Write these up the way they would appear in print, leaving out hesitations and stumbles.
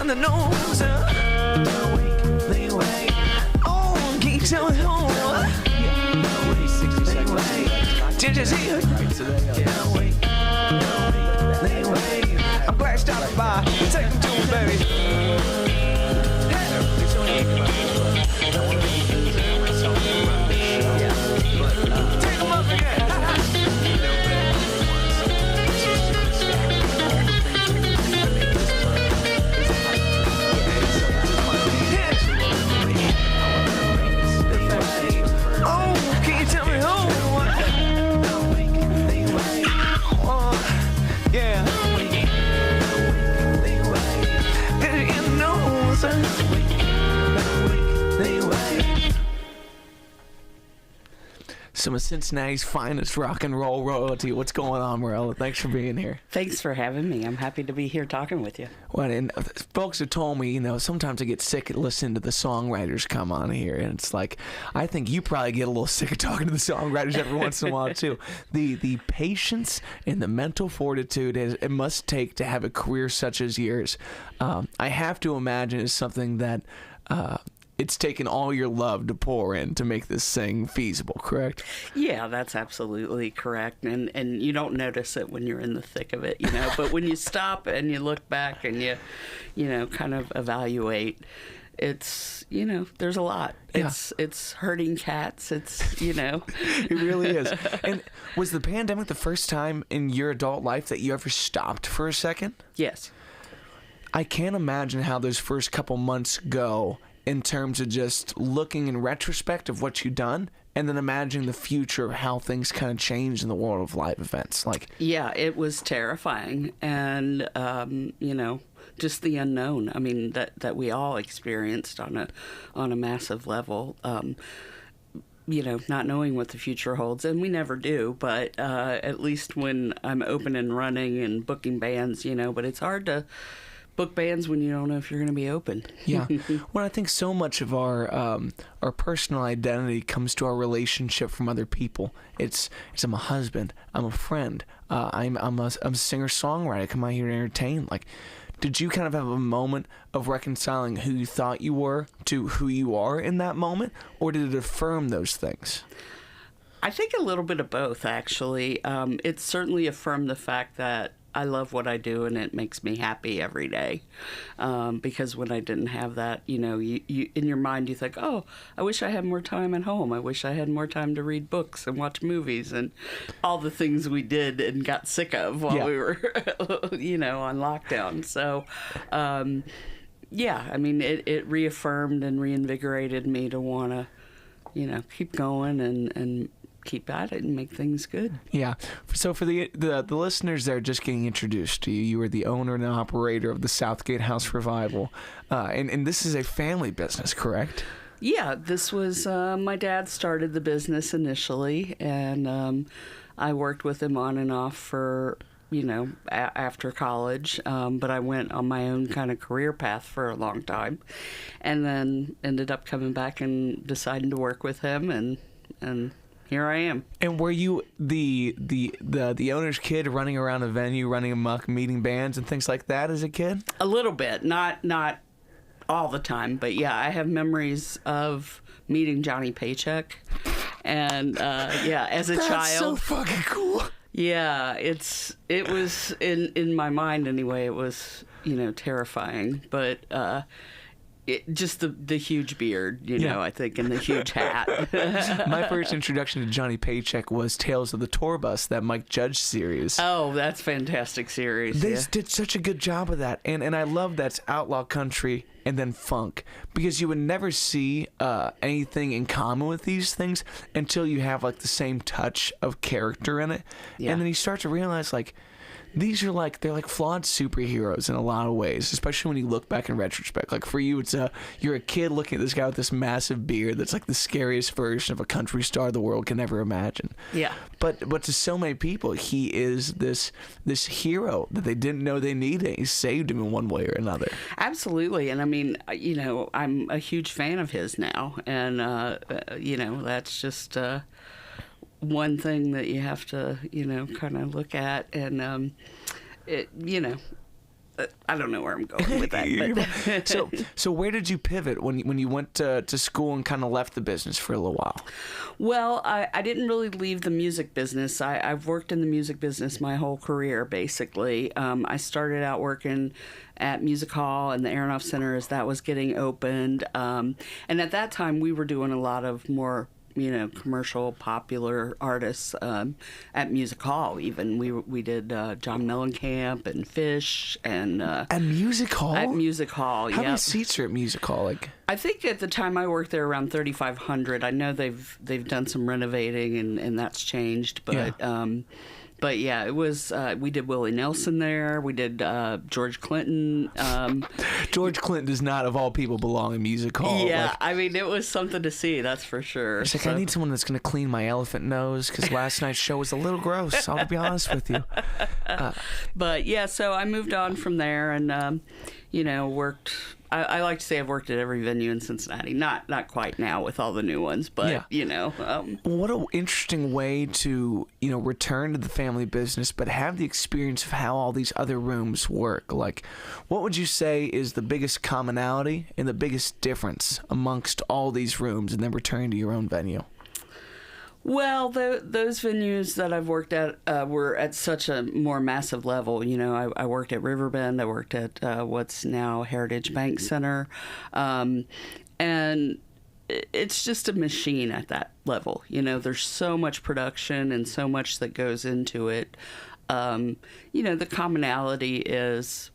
the nose. Oh, can you tell me who? 60 seconds. Did you see it? Right, so there you go. I'm glad you stopped by. Take them to him, baby. Take them up again. Oh, can you tell me who? Yeah. In the nose. Some of Cincinnati's finest rock and roll royalty. What's going on, Morella? Thanks for being here. Thanks for having me. I'm happy to be here talking with you. Well, and folks have told me, sometimes I get sick of listening to the songwriters come on here, and it's like, I think you probably get a little sick of talking to the songwriters every once in a while too. The patience and the mental fortitude it must take to have a career such as yours. I have to imagine is something that it's taken all your love to pour in to make this thing feasible, correct? Yeah, that's absolutely correct. And you don't notice it when you're in the thick of it, but when you stop and you look back and you kind of evaluate, it's, there's a lot. Yeah. It's herding cats. It's, It really is. And was the pandemic the first time in your adult life that you ever stopped for a second? Yes. I can't imagine how those first couple months go in terms of just looking in retrospect of what you've done and then imagining the future of how things kind of change in the world of live events. Yeah, it was terrifying. And, just the unknown. I mean, that we all experienced on a massive level. Not knowing what the future holds, and we never do, but at least when I'm open and running and booking bands, but it's hard to book bands when you don't know if you're going to be open. Yeah. Well, I think so much of our personal identity comes to our relationship from other people. It's I'm a husband, I'm a friend, I'm a singer-songwriter, I come out here to entertain. Did you kind of have a moment of reconciling who you thought you were to who you are in that moment, or did it affirm those things? I think a little bit of both, actually. It certainly affirmed the fact that I love what I do and it makes me happy every day. Because when I didn't have that, you in your mind you think, oh, I wish I had more time at home. I wish I had more time to read books and watch movies and all the things we did and got sick of while we were, on lockdown. So, it reaffirmed and reinvigorated me to want to, keep going and keep at it and make things good. Yeah. So for the listeners that are just getting introduced to you, you are the owner and operator of the Southgate House Revival, and this is a family business, correct? Yeah, this was my dad started the business initially, and I worked with him on and off for after college, but I went on my own kind of career path for a long time, and then ended up coming back and deciding to work with him, and here I am. And were you the owner's kid running around a venue, running amok, meeting bands and things like that as a kid? A little bit, not all the time, but yeah, I have memories of meeting Johnny Paycheck, and as a child. That's so fucking cool. Yeah, it was in my mind anyway. It was terrifying, but. Just the huge beard, I think, and the huge hat. My first introduction to Johnny Paycheck was Tales of the Tour Bus, that Mike Judge series. Oh, that's a fantastic series. They did such a good job of that. And I love that's outlaw country and then funk, because you would never see anything in common with these things until you have the same touch of character in it. Yeah. And then you start to realize these are they're flawed superheroes in a lot of ways, especially when you look back in retrospect. For you, it's you're a kid looking at this guy with this massive beard that's the scariest version of a country star the world can ever imagine. Yeah. But to so many people, he is this hero that they didn't know they needed. He saved him in one way or another. Absolutely. And I mean, I'm a huge fan of his now, and that's just one thing that you have to, kind of look at. And, I don't know where I'm going with that. But. So where did you pivot when you went to school and kind of left the business for a little while? Well, I didn't really leave the music business. I've worked in the music business my whole career, basically. I started out working at Music Hall and the Aronoff Center as that was getting opened. And at that time, we were doing a lot of more commercial, popular artists at Music Hall. Even we did John Mellencamp and Fish and At Music Hall. at Music Hall. How yeah. many seats are at Music Hall? Like, I think at the time I worked there around 3,500. I know they've done some renovating and that's changed, but. Yeah. But yeah, it was. We did Willie Nelson there. We did George Clinton. George Clinton does not, of all people, belong in Music Hall. Yeah, Like, I mean, it was something to see. That's for sure. it's like, I need someone that's going to clean my elephant nose because last night's show was a little gross. I'll be honest with you. But yeah, so I moved on from there and worked. I like to say I've worked at every venue in Cincinnati. Not quite now with all the new ones, but Yeah. What an interesting way to, return to the family business, but have the experience of how all these other rooms work. Like, what would you say is the biggest commonality and the biggest difference amongst all these rooms and then returning to your own venue? Well, those venues that I've worked at were at such a more massive level. I worked at Riverbend. I worked at what's now Heritage Bank Center. And it's just a machine at that level. There's so much production and so much that goes into it. The commonality is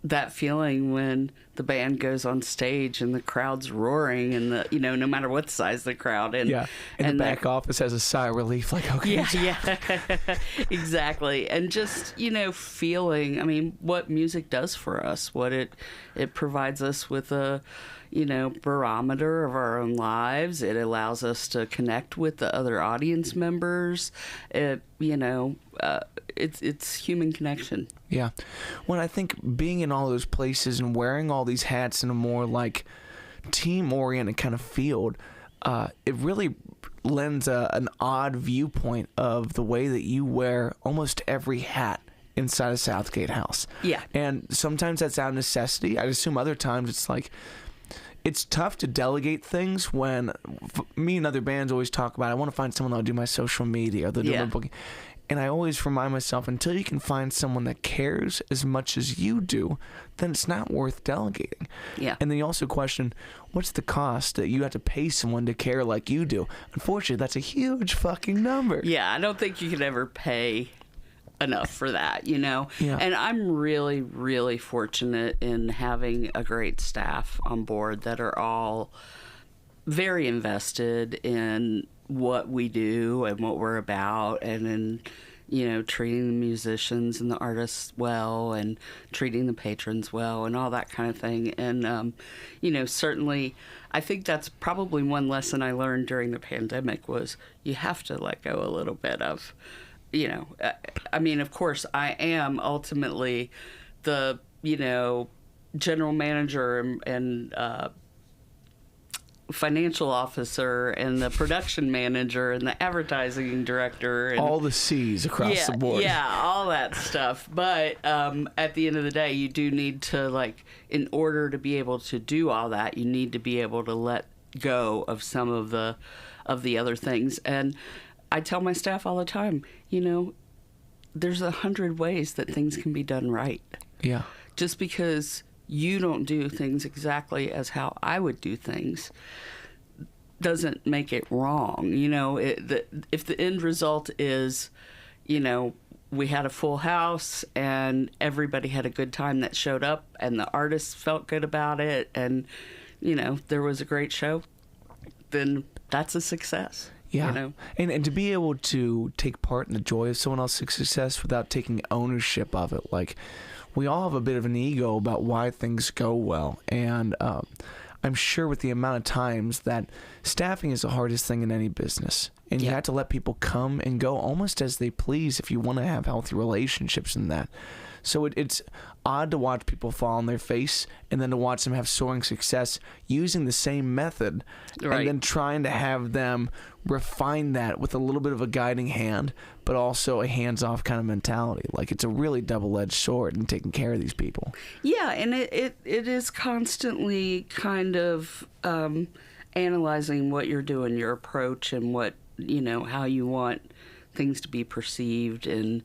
that feeling when the band goes on stage and the crowd's roaring and no matter what size the crowd and the back office has a sigh of relief, like, okay. Yeah, exactly. And just feeling, I mean, what music does for us, what it provides us with a barometer of our own lives. It allows us to connect with the other audience members. It's human connection. Yeah. Well, I think being in all those places and wearing all these hats in a more like team-oriented kind of field, it really lends an odd viewpoint of the way that you wear almost every hat inside of Southgate House. Yeah. And sometimes that's out of necessity. I'd assume other times it's like, it's tough to delegate things when me and other bands always talk about, I want to find someone that'll do my social media, they'll do my booking. And I always remind myself, until you can find someone that cares as much as you do, then it's not worth delegating. Yeah. And then you also question, what's the cost that you have to pay someone to care like you do? Unfortunately, that's a huge fucking number. Yeah, I don't think you could ever pay enough for that, Yeah. And I'm really, really fortunate in having a great staff on board that are all very invested in what we do and what we're about, and in treating the musicians and the artists well and treating the patrons well and all that kind of thing. And certainly I think that's probably one lesson I learned during the pandemic was you have to let go a little bit of I mean, of course I am ultimately the general manager and financial officer and the production manager and the advertising director and all the C's across the board. Yeah, all that stuff. But at the end of the day, you do need to, in order to be able to do all that, you need to be able to let go of some of the other things. And I tell my staff all the time, there's 100 ways that things can be done right. Yeah. Just because you don't do things exactly as how I would do things doesn't make it wrong. If the end result is, we had a full house and everybody had a good time that showed up and the artists felt good about it and, there was a great show, then that's a success. Yeah. And to be able to take part in the joy of someone else's success without taking ownership of it. Like, we all have a bit of an ego about why things go well. And I'm sure with the amount of times that staffing is the hardest thing in any business. and you Yeah. have to let people come and go almost as they please if you want to have healthy relationships in that. So it's odd to watch people fall on their face and then to watch them have soaring success using the same method, Right. and then trying to have them refine that with a little bit of a guiding hand, but also a hands-off kind of mentality. Like, it's a really double-edged sword in taking care of these people. Yeah, and it is constantly kind of analyzing what you're doing, your approach, and what, how you want things to be perceived and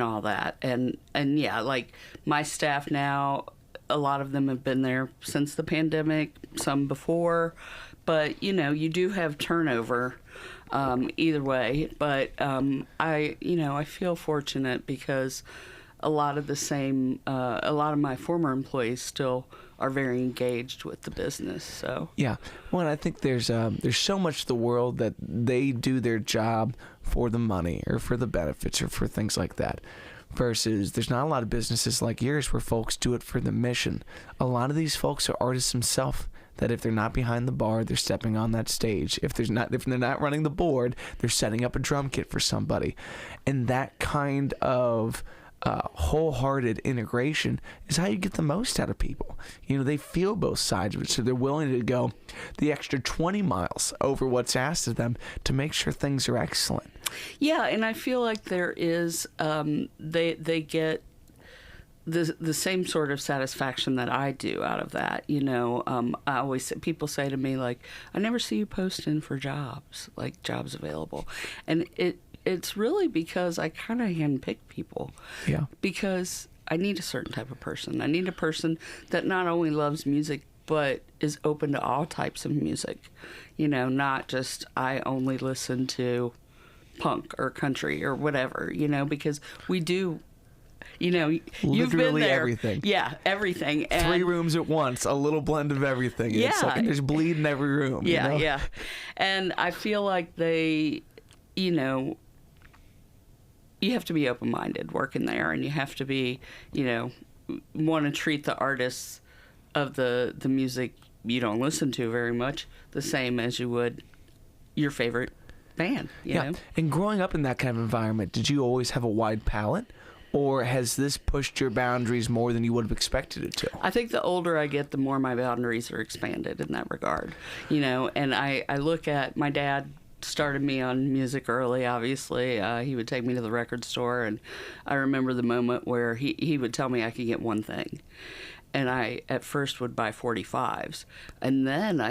all that. And yeah, like my staff now, a lot of them have been there since the pandemic, some before, but you do have turnover either way. But I feel fortunate because a lot of my former employees still are very engaged with the business. So Yeah. Well, and I think there's so much of the world that they do their job for the money or for the benefits or for things like that. Versus there's not a lot of businesses like yours where folks do it for the mission. A lot of these folks are artists themselves, that if they're not behind the bar, they're stepping on that stage. If they're not running the board, they're setting up a drum kit for somebody. And that kind of wholehearted integration is how you get the most out of people. They feel both sides of it, so they're willing to go the extra 20 miles over what's asked of them to make sure things are excellent. yeah, and I feel like there is they get the same sort of satisfaction that I do out of that. I always people say to me, like, I never see you posting for jobs available, and it's really because I kind of handpick people. Yeah. Because I need a certain type of person. I need a person that not only loves music, but is open to all types of music. Not just I only listen to punk or country or whatever, because we do, you've been Literally there. everything. Yeah, everything. And 3 rooms at once, a little blend of everything. And it's Yeah. like there's bleed in every room. Yeah, you know? yeah. And I feel like they, you have to be open-minded working there, and you have to be, want to treat the artists of the music you don't listen to very much the same as you would your favorite band, you know? And growing up in that kind of environment, did you always have a wide palette? Or has this pushed your boundaries more than you would have expected it to? I think the older I get, the more my boundaries are expanded in that regard, and I look at my dad started me on music early, obviously. He would take me to the record store, and I remember the moment where he would tell me I could get one thing. And I, at first, would buy 45s. And then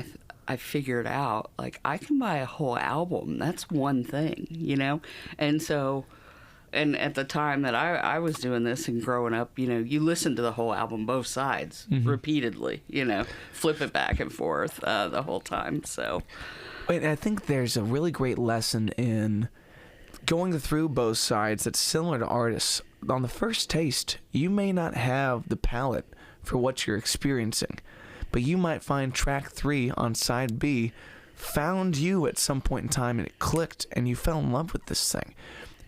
I figured out, like, I can buy a whole album. That's one thing, And so, and at the time that I was doing this and growing up, you listen to the whole album, both sides, repeatedly, flip it back and forth the whole time, so... And I think there's a really great lesson in going through both sides that's similar to artists. On the first taste, you may not have the palette for what you're experiencing, but you might find track 3 on side B found you at some point in time, and it clicked, and you fell in love with this thing.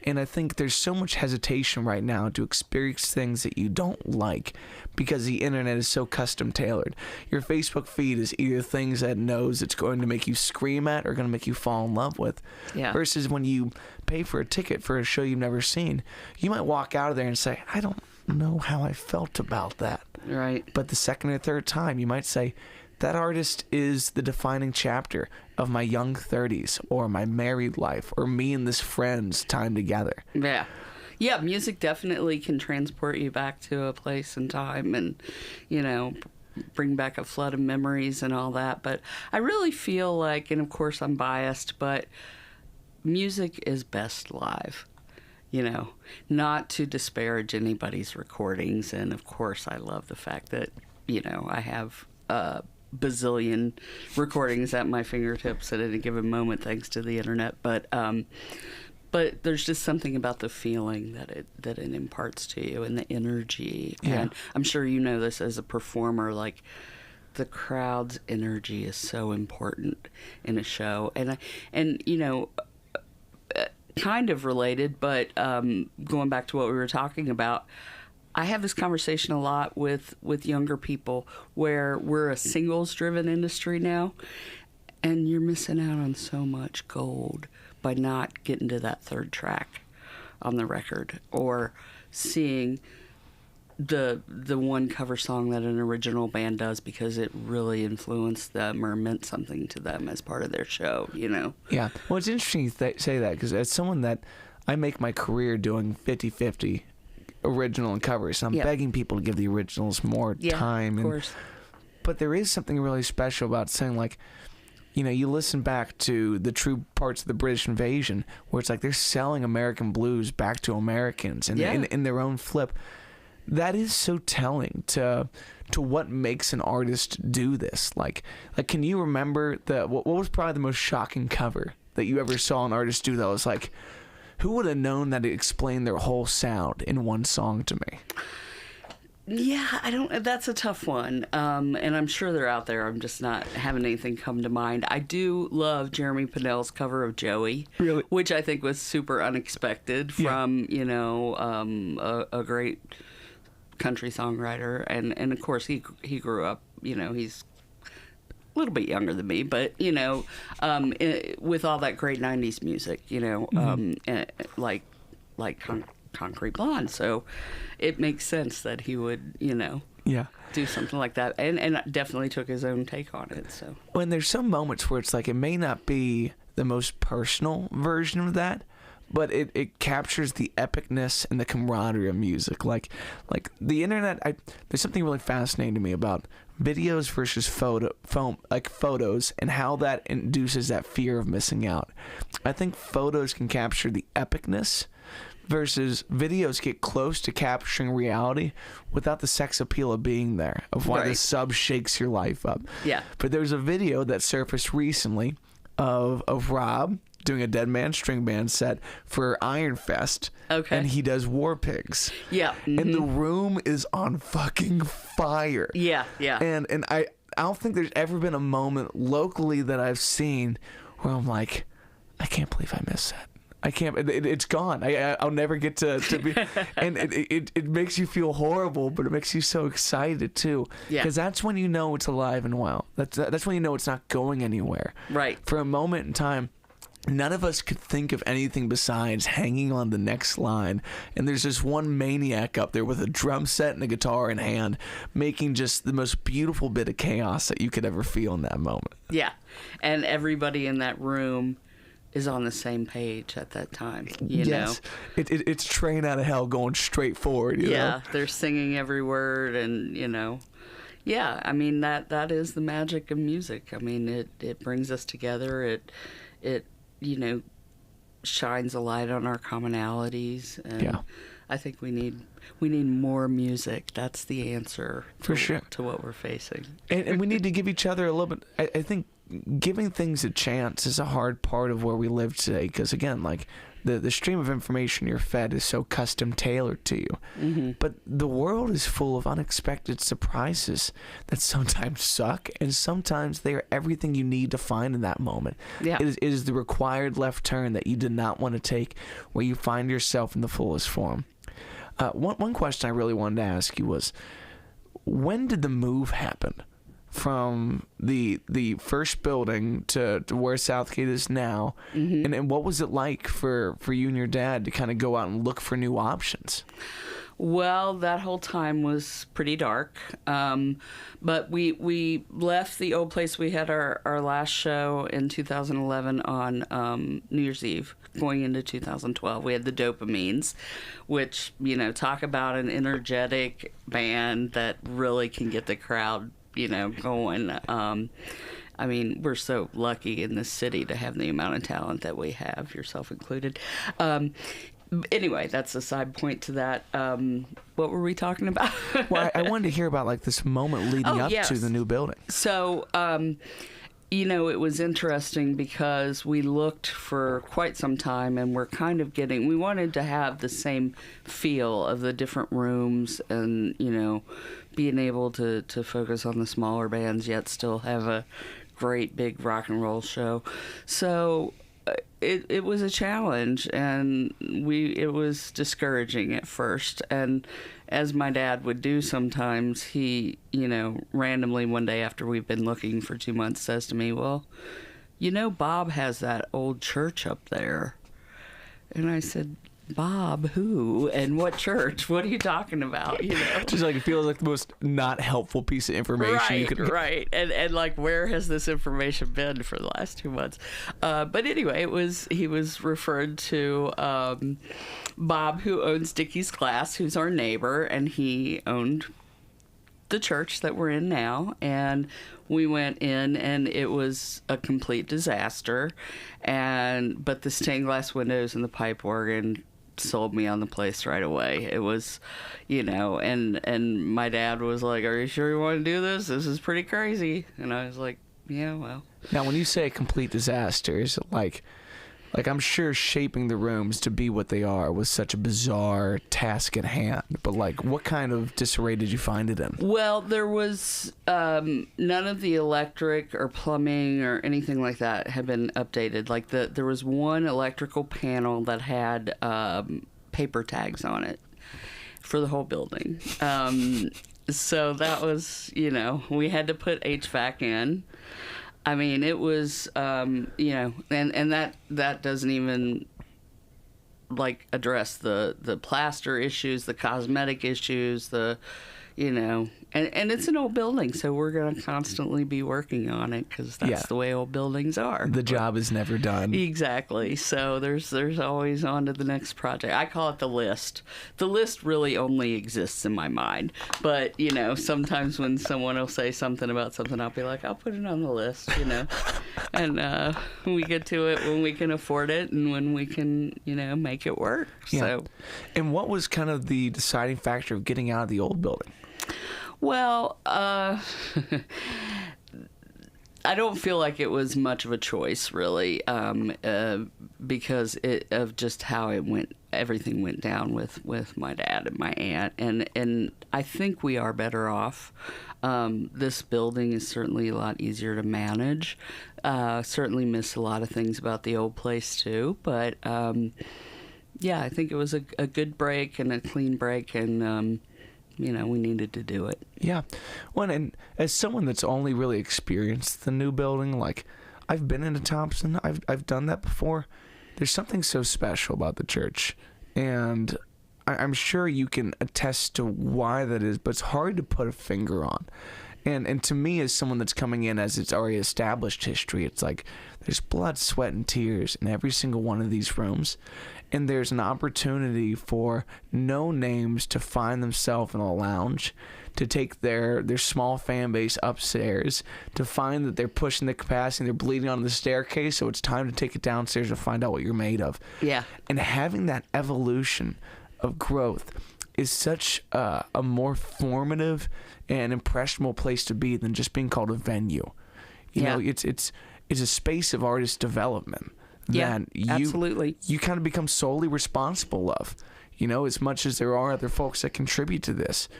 And I think there's so much hesitation right now to experience things that you don't like because the internet is so custom tailored. Your Facebook feed is either things that it knows it's going to make you scream at or going to make you fall in love with. Yeah. Versus when you pay for a ticket for a show you've never seen, you might walk out of there and say, I don't know how I felt about that. Right. But the second or third time, you might say, that artist is the defining chapter of my young 30s or my married life or me and this friend's time together. Yeah. Yeah, music definitely can transport you back to a place and time and, bring back a flood of memories and all that. But I really feel like, and of course I'm biased, but music is best live. Not to disparage anybody's recordings. And of course I love the fact that, I have bazillion recordings at my fingertips at any given moment thanks to the internet, but there's just something about the feeling that it imparts to you and the energy. Yeah. And I'm sure you know this as a performer, like the crowd's energy is so important in a show. And kind of related, but going back to what we were talking about, I have this conversation a lot with younger people where we're a singles-driven industry now, and you're missing out on so much gold by by not getting to that third track on the record, or seeing the one cover song that an original band does because it really influenced them or meant something to them as part of their show, you know? Yeah. Well, it's interesting you say that, because as someone that I make my career doing 50-50 original and covers, I'm begging people to give the originals more time. Of course. But there is something really special about saying, like, you know, you listen back to the true parts of the British invasion, where it's like they're selling American blues back to Americans and in their own flip. That is so telling to what makes an artist do this. Like, can you remember what was probably the most shocking cover that you ever saw an artist do that was like, who would have known that it explained their whole sound in one song to me? Yeah, I don't. That's a tough one, and I'm sure they're out there. I'm just not having anything come to mind. I do love Jeremy Pinnell's cover of Joey, really, which I think was super unexpected from a great country songwriter, and of course he grew up. You know, he's a little bit younger than me, but you know, with all that great '90s music, you know, like Concrete Blonde, so it makes sense that he would, you know, do something like that, and definitely took his own take on it. So when there's some moments where it's like it may not be the most personal version of that, but it captures the epicness and the camaraderie of music. Like the internet, there's something really fascinating to me about videos versus photos, and how that induces that fear of missing out. I think photos can capture the epicness, versus videos get close to capturing reality without the sex appeal of being there, of why the sub shakes your life up. Yeah. But there's a video that surfaced recently of Rob doing a Dead Man String Band set for Iron Fest. Okay. And he does War Pigs. Yeah. Mm-hmm. And the room is on fucking fire. Yeah, yeah. And I don't think there's ever been a moment locally that I've seen where I'm like, I can't believe I missed that. I can't. It's gone. I'll never get to be. And it makes you feel horrible, but it makes you so excited too. Yeah. Because that's when you know it's alive and well. That's when you know it's not going anywhere. Right. For a moment in time, none of us could think of anything besides hanging on the next line. And there's this one maniac up there with a drum set and a guitar in hand, making just the most beautiful bit of chaos that you could ever feel in that moment. Yeah. And everybody in that room is on the same page at that time, you know? It's Train Out of Hell going straight forward, you know? They're singing every word, and, you know, I mean, that is the magic of music. I mean, it brings us together. It you know, shines a light on our commonalities, and I think we need more music. That's the answer for sure to what we're facing. And we need to give each other a little bit. I think giving things a chance is a hard part of where we live today, because again, like the stream of information you're fed is so custom tailored to you. Mm-hmm. But the world is full of unexpected surprises that sometimes suck, and sometimes they are everything you need to find in that moment. Yeah. It is the required left turn that you did not want to take, where you find yourself in the fullest form. One question I really wanted to ask you was, when did the move happen from the first building to where Southgate is now? Mm-hmm. And what was it like for you and your dad to kind of go out and look for new options? Well, that whole time was pretty dark, but we left the old place. We had our last show in 2011 on New Year's Eve, going into 2012. We had the Dopamines, which, you know, talk about an energetic band that really can get the crowd, you know, going. I mean, we're so lucky in this city to have the amount of talent that we have, yourself included. Anyway, that's a side point to that. What were we talking about? Well, I wanted to hear about like this moment leading up to the new building. So, you know, it was interesting because we looked for quite some time, and we're kind of we wanted to have the same feel of the different rooms, and, you know, being able to focus on the smaller bands yet still have a great big rock and roll show. So it was a challenge, and it was discouraging at first. And as my dad would do sometimes, he, you know, randomly one day after we've been looking for 2 months says to me, well, Bob has that old church up there. And I said, Bob, who? And what church? What are you talking about? Just like it feels like the most not helpful piece of information you could. Right. And like, where has this information been for the last 2 months? But anyway, he was referred to Bob, who owns Dickey's Glass, who's our neighbor, and he owned the church that we're in now. And we went in, and it was a complete disaster. But the stained glass windows and the pipe organ sold me on the place right away. It was, and my dad was like, "Are you sure you want to do this? This is pretty crazy." And I was like, "Yeah, well." Now, when you say a complete disaster, is it like I'm sure shaping the rooms to be what they are was such a bizarre task at hand, but like, what kind of disarray did you find it in? Well, there was none of the electric or plumbing or anything like that had been updated. Like there was one electrical panel that had paper tags on it for the whole building. So that was, we had to put HVAC in. I mean, it was, and that doesn't even like address the plaster issues, the cosmetic issues, and it's an old building, so we're going to constantly be working on it because that's the way old buildings are. The job is never done. Exactly. So there's always on to the next project. I call it the list. The list really only exists in my mind. But, sometimes when someone will say something about something, I'll be like, I'll put it on the list, And we get to it when we can afford it and when we can, make it work. Yeah. So. And what was kind of the deciding factor of getting out of the old building? Well, I don't feel like it was much of a choice, really, because of just how everything went down with my dad and my aunt, and I think we are better off. This building is certainly a lot easier to manage. Certainly miss a lot of things about the old place too, but I think it was a good break and a clean break, and we needed to do it. Yeah. Well, and as someone that's only really experienced the new building, like, I've been into Thompson, I've done that before. There's something so special about the church, and I'm sure you can attest to why that is, but it's hard to put a finger on. And to me, as someone that's coming in as it's already established history, it's like there's blood, sweat, and tears in every single one of these rooms. And there's an opportunity for no names to find themselves in a lounge, to take their small fan base upstairs, to find that they're pushing the capacity and they're bleeding on the staircase, so it's time to take it downstairs to find out what you're made of. Yeah. And having that evolution of growth is such a more formative and impressionable place to be than just being called a venue. You know, it's a space of artist development. Yeah, that absolutely. You kind of become solely responsible of, as much as there are other folks that contribute to this.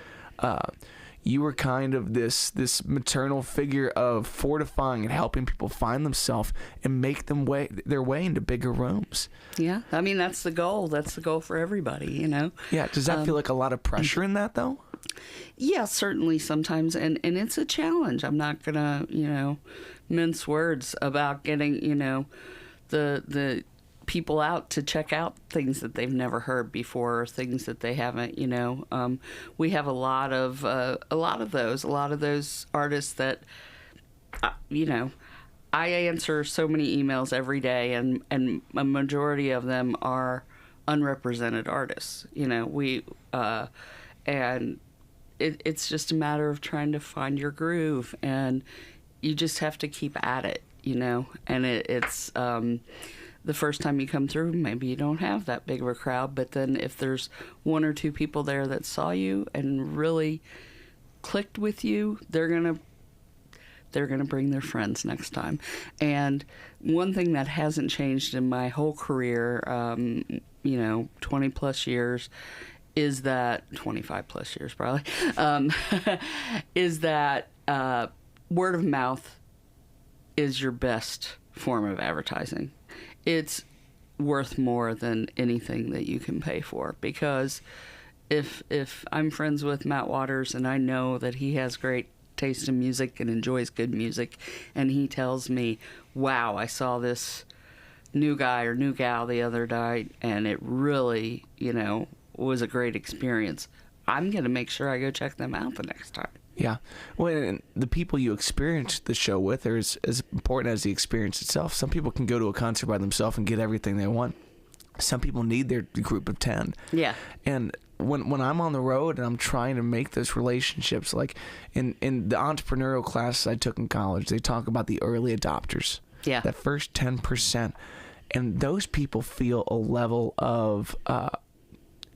You were kind of this maternal figure of fortifying and helping people find themselves and make their way into bigger rooms. Yeah, I mean, that's the goal. That's the goal for everybody, Yeah, does that feel like a lot of pressure in that, though? Yeah, certainly sometimes, and it's a challenge. I'm not going to, mince words about getting, the people out to check out things that they've never heard before, or things that they haven't, we have a lot of those artists that, I answer so many emails every day, and a majority of them are unrepresented artists, and it's just a matter of trying to find your groove, and you just have to keep at it, and it's the first time you come through, maybe you don't have that big of a crowd, but then if there's one or two people there that saw you and really clicked with you, they're gonna bring their friends next time. And one thing that hasn't changed in my whole career, 20 plus years, is that 25 plus years probably, is that word of mouth is your best form of advertising. It's worth more than anything that you can pay for, because if I'm friends with Matt Waters and I know that he has great taste in music and enjoys good music, and he tells me, wow, I saw this new guy or new gal the other night, and it really, was a great experience. I'm going to make sure I go check them out the next time. Yeah. Well, and the people you experience the show with are as important as the experience itself. Some people can go to a concert by themselves and get everything they want. Some people need their group of 10. Yeah. And when I'm on the road and I'm trying to make those relationships, like in the entrepreneurial classes I took in college, they talk about the early adopters. Yeah. That first 10%. And those people feel a level of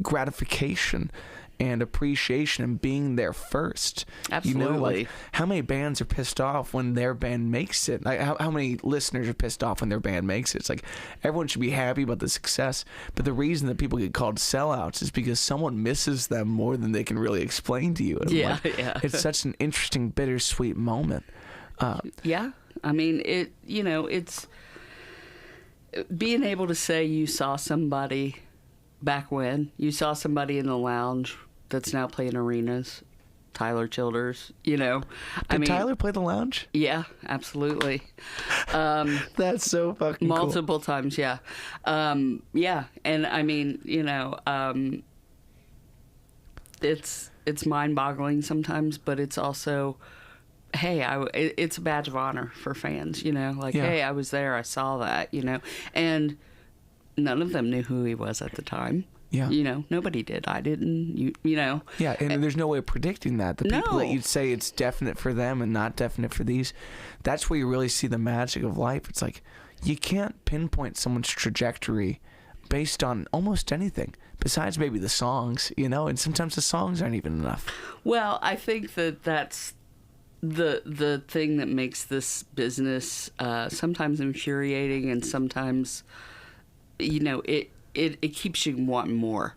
gratification and appreciation in being there first. Absolutely. Like how many bands are pissed off when their band makes it? Like how many listeners are pissed off when their band makes it? It's like everyone should be happy about the success, but the reason that people get called sellouts is because someone misses them more than they can really explain to you. And Yeah. It's such an interesting, bittersweet moment. Yeah. I mean, it's being able to say you saw somebody back when. You saw somebody in the lounge that's now playing arenas. Tyler Childers, Did Tyler play the lounge? Yeah, absolutely. That's so fucking multiple times, yeah. Yeah, and I mean, it's mind-boggling sometimes, but it's also, hey, it's a badge of honor for fans, hey, I was there, I saw that, and none of them knew who he was at the time. Yeah. Nobody did. I didn't, Yeah, and there's no way of predicting that. The people No. that you'd say it's definite for them and not definite for these, that's where you really see the magic of life. It's like you can't pinpoint someone's trajectory based on almost anything besides maybe the songs, and sometimes the songs aren't even enough. Well, I think that's the thing that makes this business sometimes infuriating, and sometimes, it keeps you wanting more,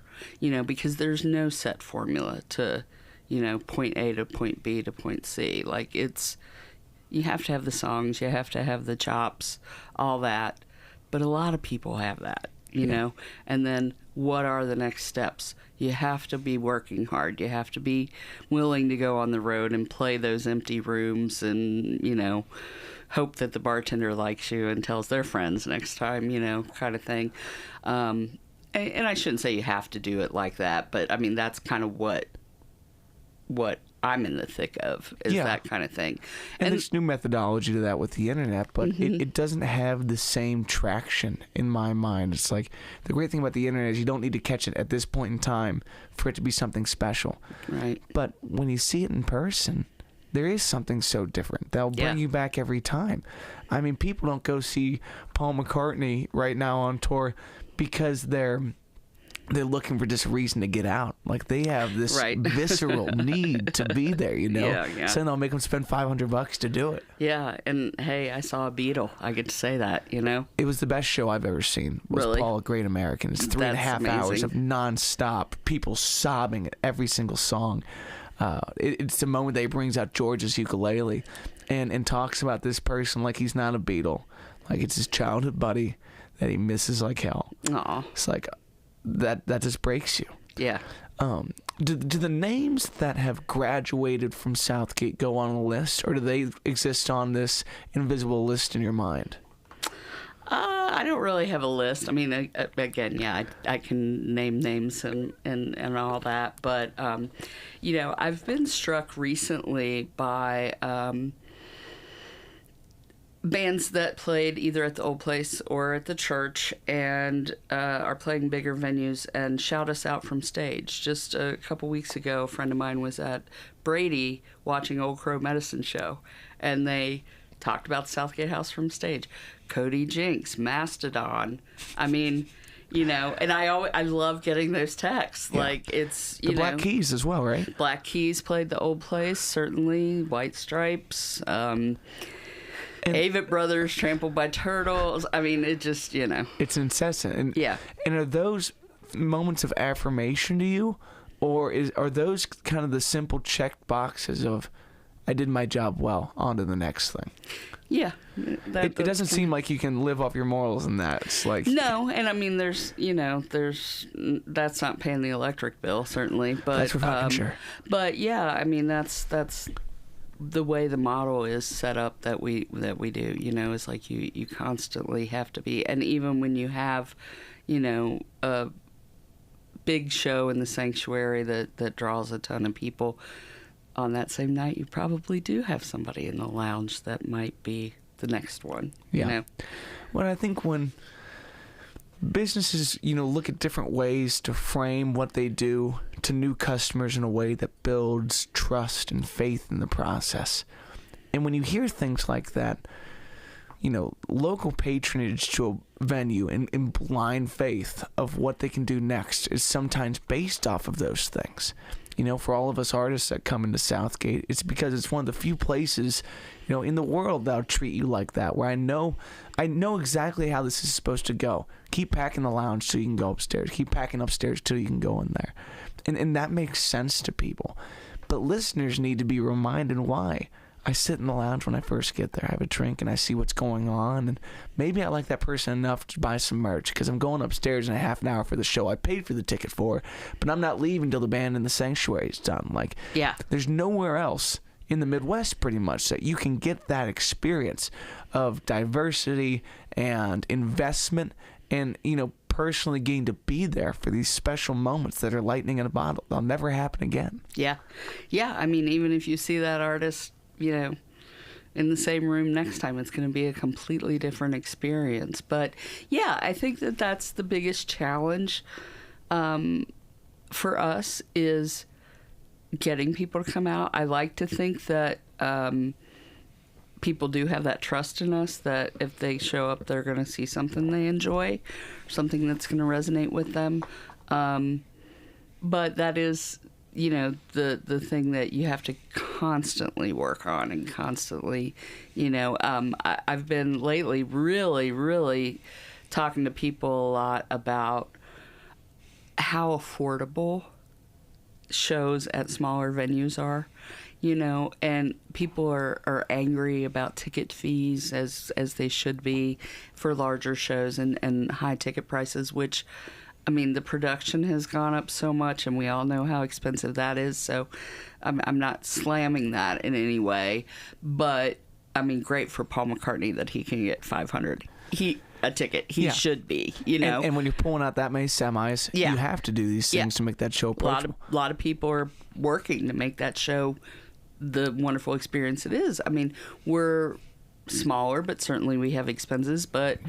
because there's no set formula to, point A to point B to point C. Like you have to have the songs, you have to have the chops, all that. But a lot of people have that, know. And then what are the next steps? You have to be working hard. You have to be willing to go on the road and play those empty rooms and, hope that the bartender likes you and tells their friends next time, kind of thing. And I shouldn't say you have to do it like that, but I mean, that's kind of what I'm in the thick of, is that kind of thing. And there's new methodology to that with the internet, but it doesn't have the same traction in my mind. It's like the great thing about the internet is you don't need to catch it at this point in time for it to be something special. Right. But when you see it in person, there is something so different. They'll bring you back every time. I mean, people don't go see Paul McCartney right now on tour because they're looking for just a reason to get out. Like they have this visceral need to be there, Yeah. So they'll make them spend $500 to do it. Yeah, and hey, I saw a Beatle. I get to say that, It was the best show I've ever seen. Was Really? Paul, a Great American. It's 3.5 hours of nonstop people sobbing at every single song. It's the moment that he brings out George's ukulele and talks about this person like he's not a Beatle, like it's his childhood buddy that he misses like hell. Aw. It's like that just breaks you. Yeah. Do the names that have graduated from Southgate go on a list, or do they exist on this invisible list in your mind? I don't really have a list. I mean, again, I can name names and all that, but I've been struck recently by bands that played either at the old place or at the church and are playing bigger venues and shout us out from stage. Just a couple weeks ago, a friend of mine was at Brady watching Old Crow Medicine Show, and they talked about Southgate House from stage. Cody Jinks, Mastodon. I mean, and I love getting those texts. Yeah. Like it's the Black Keys as well, right? Black Keys played the old place, certainly. White Stripes. Avett Brothers, Trampled by Turtles. I mean, it just, It's incessant. And, yeah. And are those moments of affirmation to you? Or are those kind of the simple checked boxes of, I did my job well, on to the next thing? Yeah. It doesn't seem like you can live off your morals in that. It's like... No, and I mean, there's that's not paying the electric bill, certainly. But, that's for fucking sure. But yeah, I mean, that's the way the model is set up that we do, is like you constantly have to be, and even when you have, a big show in the sanctuary that draws a ton of people, on that same night you probably do have somebody in the lounge that might be the next one. Well, I think when businesses, look at different ways to frame what they do to new customers in a way that builds trust and faith in the process. And when you hear things like that, local patronage to a venue in blind faith of what they can do next is sometimes based off of those things. For all of us artists that come into Southgate, it's because it's one of the few places, in the world that'll treat you like that, where I know exactly how this is supposed to go. Keep packing the lounge till you can go upstairs. Keep packing upstairs till you can go in there. And that makes sense to people. But listeners need to be reminded why. I sit in the lounge when I first get there. I have a drink and I see what's going on. And maybe I like that person enough to buy some merch because I'm going upstairs in a half an hour for the show I paid for the ticket for. But I'm not leaving till the band in the sanctuary is done. There's nowhere else in the Midwest pretty much that you can get that experience of diversity and investment and, personally getting to be there for these special moments that are lightning in a bottle. They'll never happen again. Yeah. I mean, even if you see that artist, in the same room next time, it's going to be a completely different experience. But yeah, I think that's the biggest challenge for us is getting people to come out. I like to think that people do have that trust in us that if they show up, they're going to see something they enjoy, something that's going to resonate with them. But that is, the thing that you have to constantly work on and constantly, I've been lately really, really talking to people a lot about how affordable shows at smaller venues are. And people are angry about ticket fees as they should be for larger shows and high ticket prices, which, I mean, the production has gone up so much and we all know how expensive that is. So I'm not slamming that in any way, but I mean, great for Paul McCartney that he can get $500 a ticket. He should be, And when you're pulling out that many semis, you have to do these things to make that show approachable. A lot of people are working to make that show the wonderful experience it is. I mean, we're smaller, but certainly we have expenses. But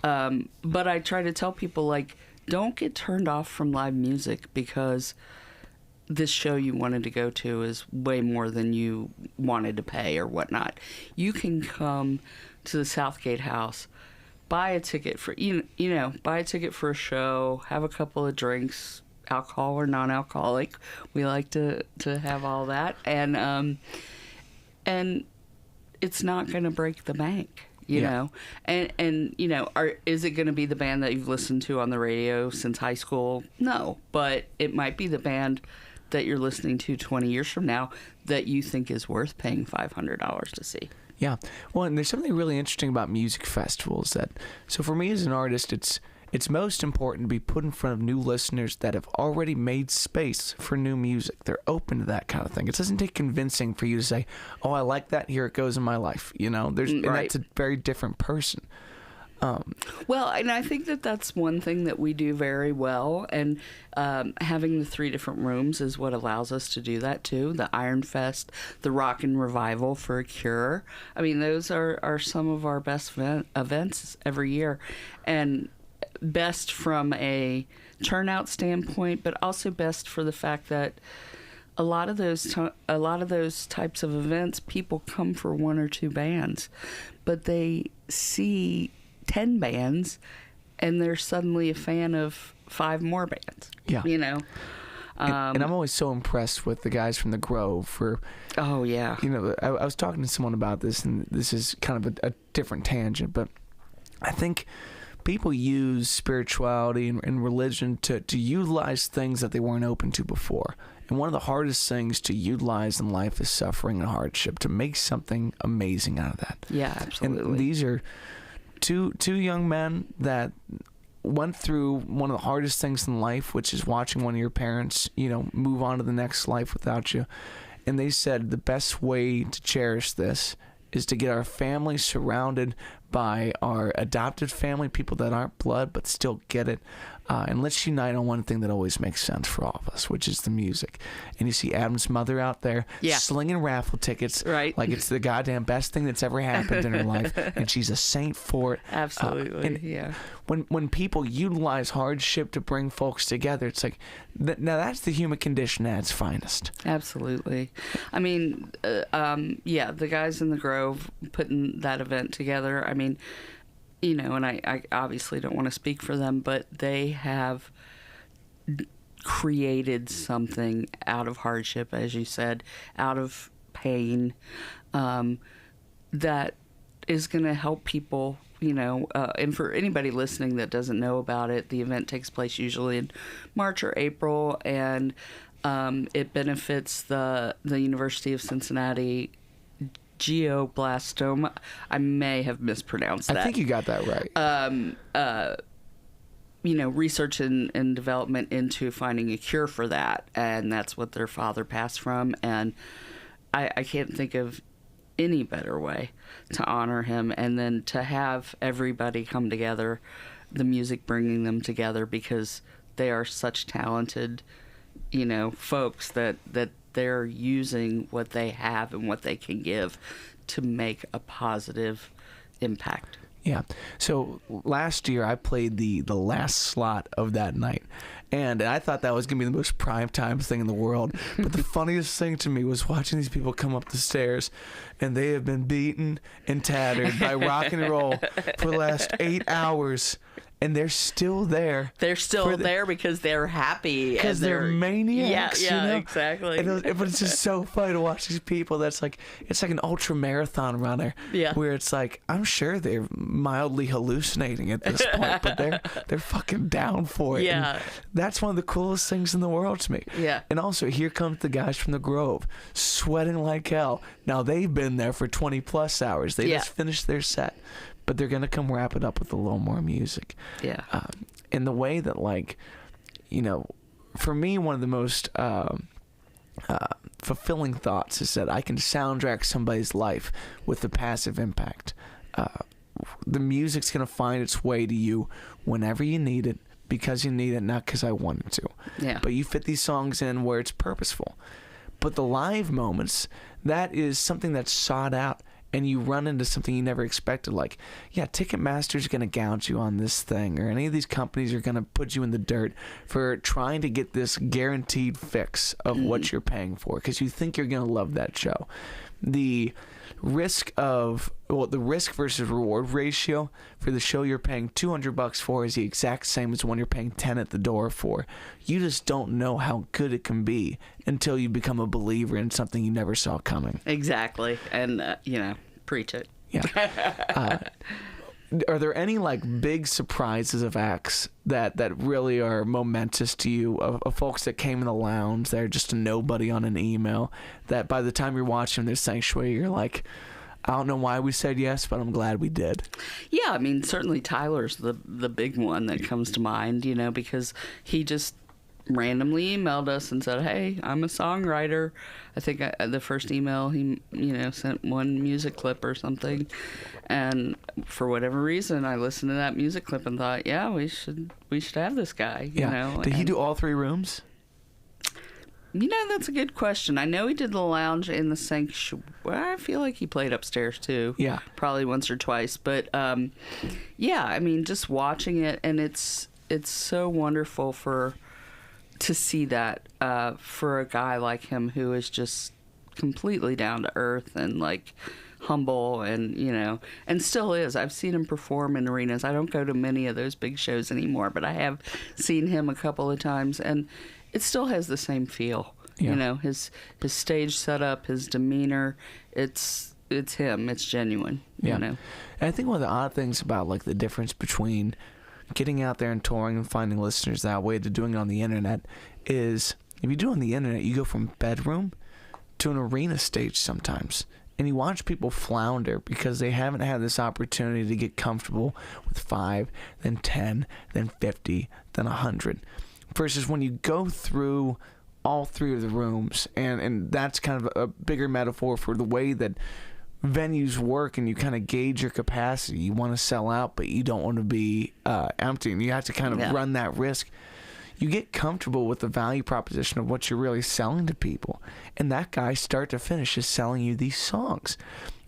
I try to tell people, don't get turned off from live music because this show you wanted to go to is way more than you wanted to pay or whatnot. You can come to the Southgate House, buy a ticket for buy a ticket for a show, have a couple of drinks, alcohol or non-alcoholic. We like to have all that, and it's not going to break the bank. You know, and is it going to be the band that you've listened to on the radio since high school? No, but it might be the band that you're listening to 20 years from now that you think is worth paying $500 to see. Yeah. Well, and there's something really interesting about music festivals so for me as an artist, it's most important to be put in front of new listeners that have already made space for new music. They're open to that kind of thing. It doesn't take convincing for you to say, oh, I like that, here it goes in my life. And that's a very different person. Well, and I think that's one thing that we do very well, and having the 3 different rooms is what allows us to do that too. The Iron Fest, the Rock and Revival for a Cure. I mean, those are some of our best events every year, and best from a turnout standpoint, but also best for the fact that a lot of those types of events, people come for 1 or 2 bands, but they see 10 bands and they're suddenly a fan of 5 more bands. Yeah. And I'm always so impressed with the guys from the Grove for... Oh, yeah. I was talking to someone about this, and this is kind of a different tangent, but I think people use spirituality and religion to utilize things that they weren't open to before. And one of the hardest things to utilize in life is suffering and hardship, to make something amazing out of that. Yeah, absolutely. And these are two young men that went through one of the hardest things in life, which is watching one of your parents, move on to the next life without you. and they said the best way to cherish this is to get our family surrounded by our adopted family, people that aren't blood but still get it, and let's unite on one thing that always makes sense for all of us, which is the music. And you see Adam's mother out there slinging raffle tickets, right? Like it's the goddamn best thing that's ever happened in her life, and she's a saint for it. Absolutely, When people utilize hardship to bring folks together, it's like, now that's the human condition at its finest. Absolutely. I mean, the guys in the Grove putting that event together, I mean, you know, and I obviously don't want to speak for them, but they have created something out of hardship, as you said, out of pain, that is going to help people, you know, and for anybody listening that doesn't know about it, the event takes place usually in March or April, and it benefits the University of Cincinnati glioblastoma. I may have mispronounced that. I think you got that right. You know, research and development into finding a cure for that, and that's what their father passed from, and I can't think of any better way to honor him, and then to have everybody come together, the music bringing them together, because they are such talented, you know, folks that they're using what they have and what they can give to make a positive impact. Yeah. So last year I played the last slot of that night, and I thought that was going to be the most prime time thing in the world. But the funniest thing to me was watching these people come up the stairs, and they have been beaten and tattered by rock and roll for the last 8 hours. And they're still there. They're still there because they're happy. Because they're maniacs. Yeah, you know? Exactly. But it's just so funny to watch these people. It's like an ultra marathon runner. Yeah. Where it's like, I'm sure they're mildly hallucinating at this point, but they're fucking down for it. Yeah. And that's one of the coolest things in the world to me. Yeah. And also, here comes the guys from the Grove, sweating like hell. Now they've been there for 20 plus hours. They just finished their set. But they're going to come wrap it up with a little more music. Yeah. In the way that, like, you know, for me, one of the most fulfilling thoughts is that I can soundtrack somebody's life with the passive impact. The music's going to find its way to you whenever you need it, because you need it, not because I want it to. Yeah. But you fit these songs in where it's purposeful. But the live moments, that is something that's sought out. And you run into something you never expected, like, yeah, Ticketmaster's going to gouge you on this thing, or any of these companies are going to put you in the dirt for trying to get this guaranteed fix of what you're paying for, because you think you're going to love that show. The risk versus reward ratio for the show you're paying $200 for is the exact same as the one you're paying $10 at the door for. You just don't know how good it can be until you become a believer in something you never saw coming. Exactly. And, you know, preach it. Yeah. Are there any, like, big surprises of acts that really are momentous to you, of folks that came in the lounge, they're just a nobody on an email, that by the time you're watching their Sanctuary, you're like, I don't know why we said yes, but I'm glad we did? Yeah, I mean, certainly Tyler's the big one that comes to mind, you know, because he just randomly emailed us and said, hey, I'm a songwriter. I think the first email he, you know, sent one music clip or something, and for whatever reason I listened to that music clip and thought, yeah, we should have this guy. You know? Did he do all 3 rooms? You know, that's a good question. I know he did the lounge in the Sanctuary. I feel like he played upstairs too. Yeah, probably once or twice. But yeah, I mean, just watching it, and it's so wonderful to see that for a guy like him who is just completely down to earth and, like, humble, and, you know, and still is. I've seen him perform in arenas. I don't go to many of those big shows anymore, but I have seen him a couple of times, and it still has the same feel. Yeah. You know, his stage setup, his demeanor, it's him. It's genuine. Yeah. You know? And I think one of the odd things about, like, the difference between getting out there and touring and finding listeners that way to doing it on the internet is, if you do it on the internet, you go from bedroom to an arena stage sometimes, and you watch people flounder because they haven't had this opportunity to get comfortable with 5, then 10, then 50, then 100, versus when you go through all three of the rooms, and that's kind of a bigger metaphor for the way that venues work, and you kind of gauge your capacity. You want to sell out, but you don't want to be empty, and you have to kind of run that risk. You get comfortable with the value proposition of what you're really selling to people, and that guy, start to finish, is selling you these songs.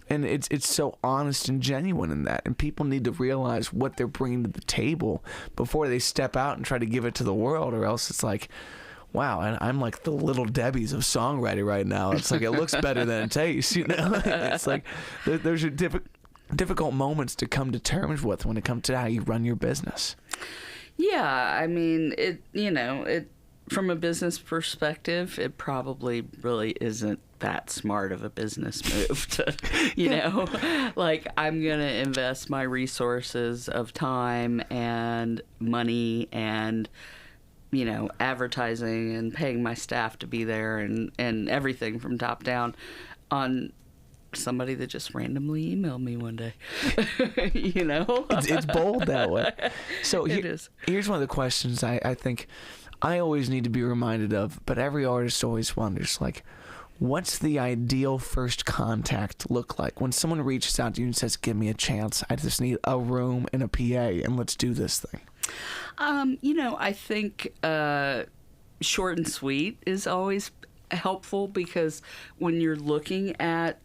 And it's so honest and genuine in that, and people need to realize what they're bringing to the table before they step out and try to give it to the world, or else it's like, wow, and I'm like the little Debbie's of songwriting right now. It's like, it looks better than it tastes, you know? It's like there's your difficult moments to come to terms with when it comes to how you run your business. Yeah, I mean, it from a business perspective, it probably really isn't that smart of a business move to, know, like, I'm going to invest my resources of time and money and, advertising and paying my staff to be there and everything from top down on somebody that just randomly emailed me one day. It's bold that way. So It is. Here's one of the questions I think I always need to be reminded of, but every artist always wonders, like, what's the ideal first contact look like? When someone reaches out to you and says, give me a chance, I just need a room and a PA, and let's do this thing. I think short and sweet is always helpful, because when you're looking at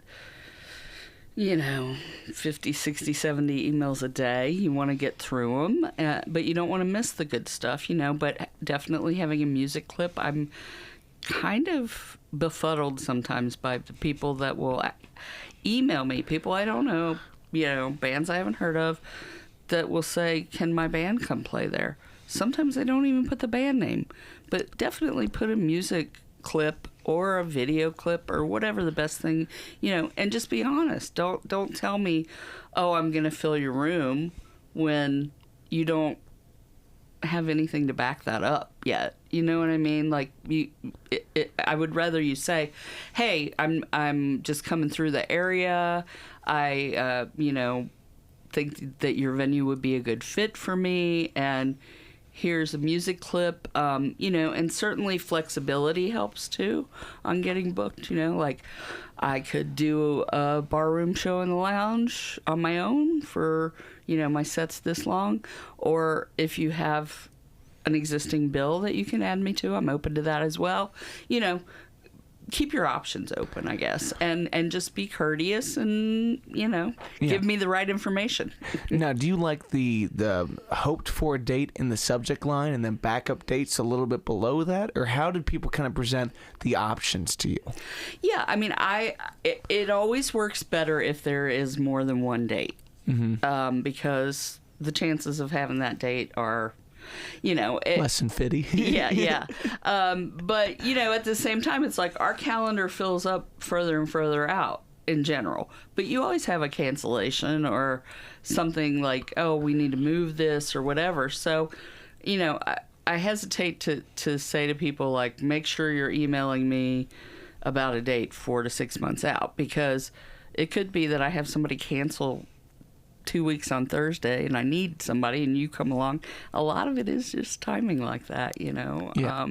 50, 60, 70 emails a day, you want to get through them, but you don't want to miss the good stuff, but definitely having a music clip. I'm kind of befuddled sometimes by the people that will email me, people I don't know, bands I haven't heard of, that will say, can my band come play there? Sometimes they don't even put the band name, but definitely put a music clip or a video clip or whatever the best thing, and just be honest. Don't tell me, oh, I'm going to fill your room, when you don't have anything to back that up yet. You know what I mean? Like, I would rather you say, hey, I'm just coming through the area. I, think that your venue would be a good fit for me, and here's a music clip, and certainly flexibility helps too on getting booked. Like, I could do a barroom show in the lounge on my own for, my set's this long, or if you have an existing bill that you can add me to, I'm open to that as well. Keep your options open, I guess, and just be courteous and, give me the right information. Now, do you like the hoped for date in the subject line and then backup dates a little bit below that? Or how did people kind of present the options to you? Yeah, I mean, it always works better if there is more than one date, because the chances of having that date are, less than 50. yeah. But, at the same time, it's like our calendar fills up further and further out in general. But you always have a cancellation or something like, oh, we need to move this or whatever. So, I hesitate to say to people, like, make sure you're emailing me about a date 4 to 6 months out, because it could be that I have somebody cancel 2 weeks on Thursday and I need somebody and you come along. A lot of it is just timing like that, Yeah.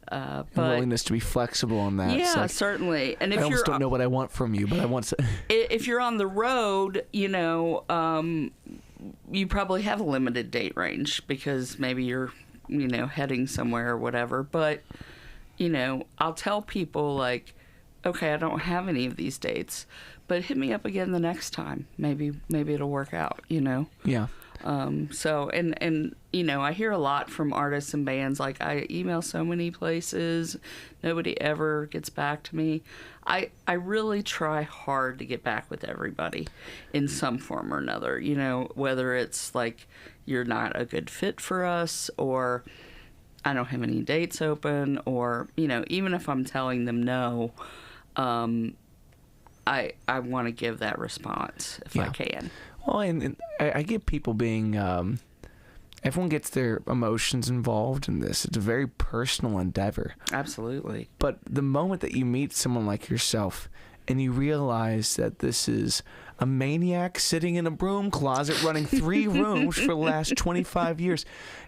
But willingness to be flexible on that. Yeah, it's like, certainly. And if I almost you're don't know what I want from you, but I want to. If you're on the road, you probably have a limited date range because maybe you're, heading somewhere or whatever. But, I'll tell people, like, okay, I don't have any of these dates, but hit me up again the next time. Maybe it'll work out, Yeah. So, and I hear a lot from artists and bands, like, I email so many places, nobody ever gets back to me. I really try hard to get back with everybody in some form or another, whether it's like, you're not a good fit for us, or I don't have any dates open, or, even if I'm telling them no, I want to give that response if I can. Well, and I get people being, everyone gets their emotions involved in this. It's a very personal endeavor. Absolutely. But the moment that you meet someone like yourself and you realize that this is a maniac sitting in a broom closet running 3 rooms for the last 25 years.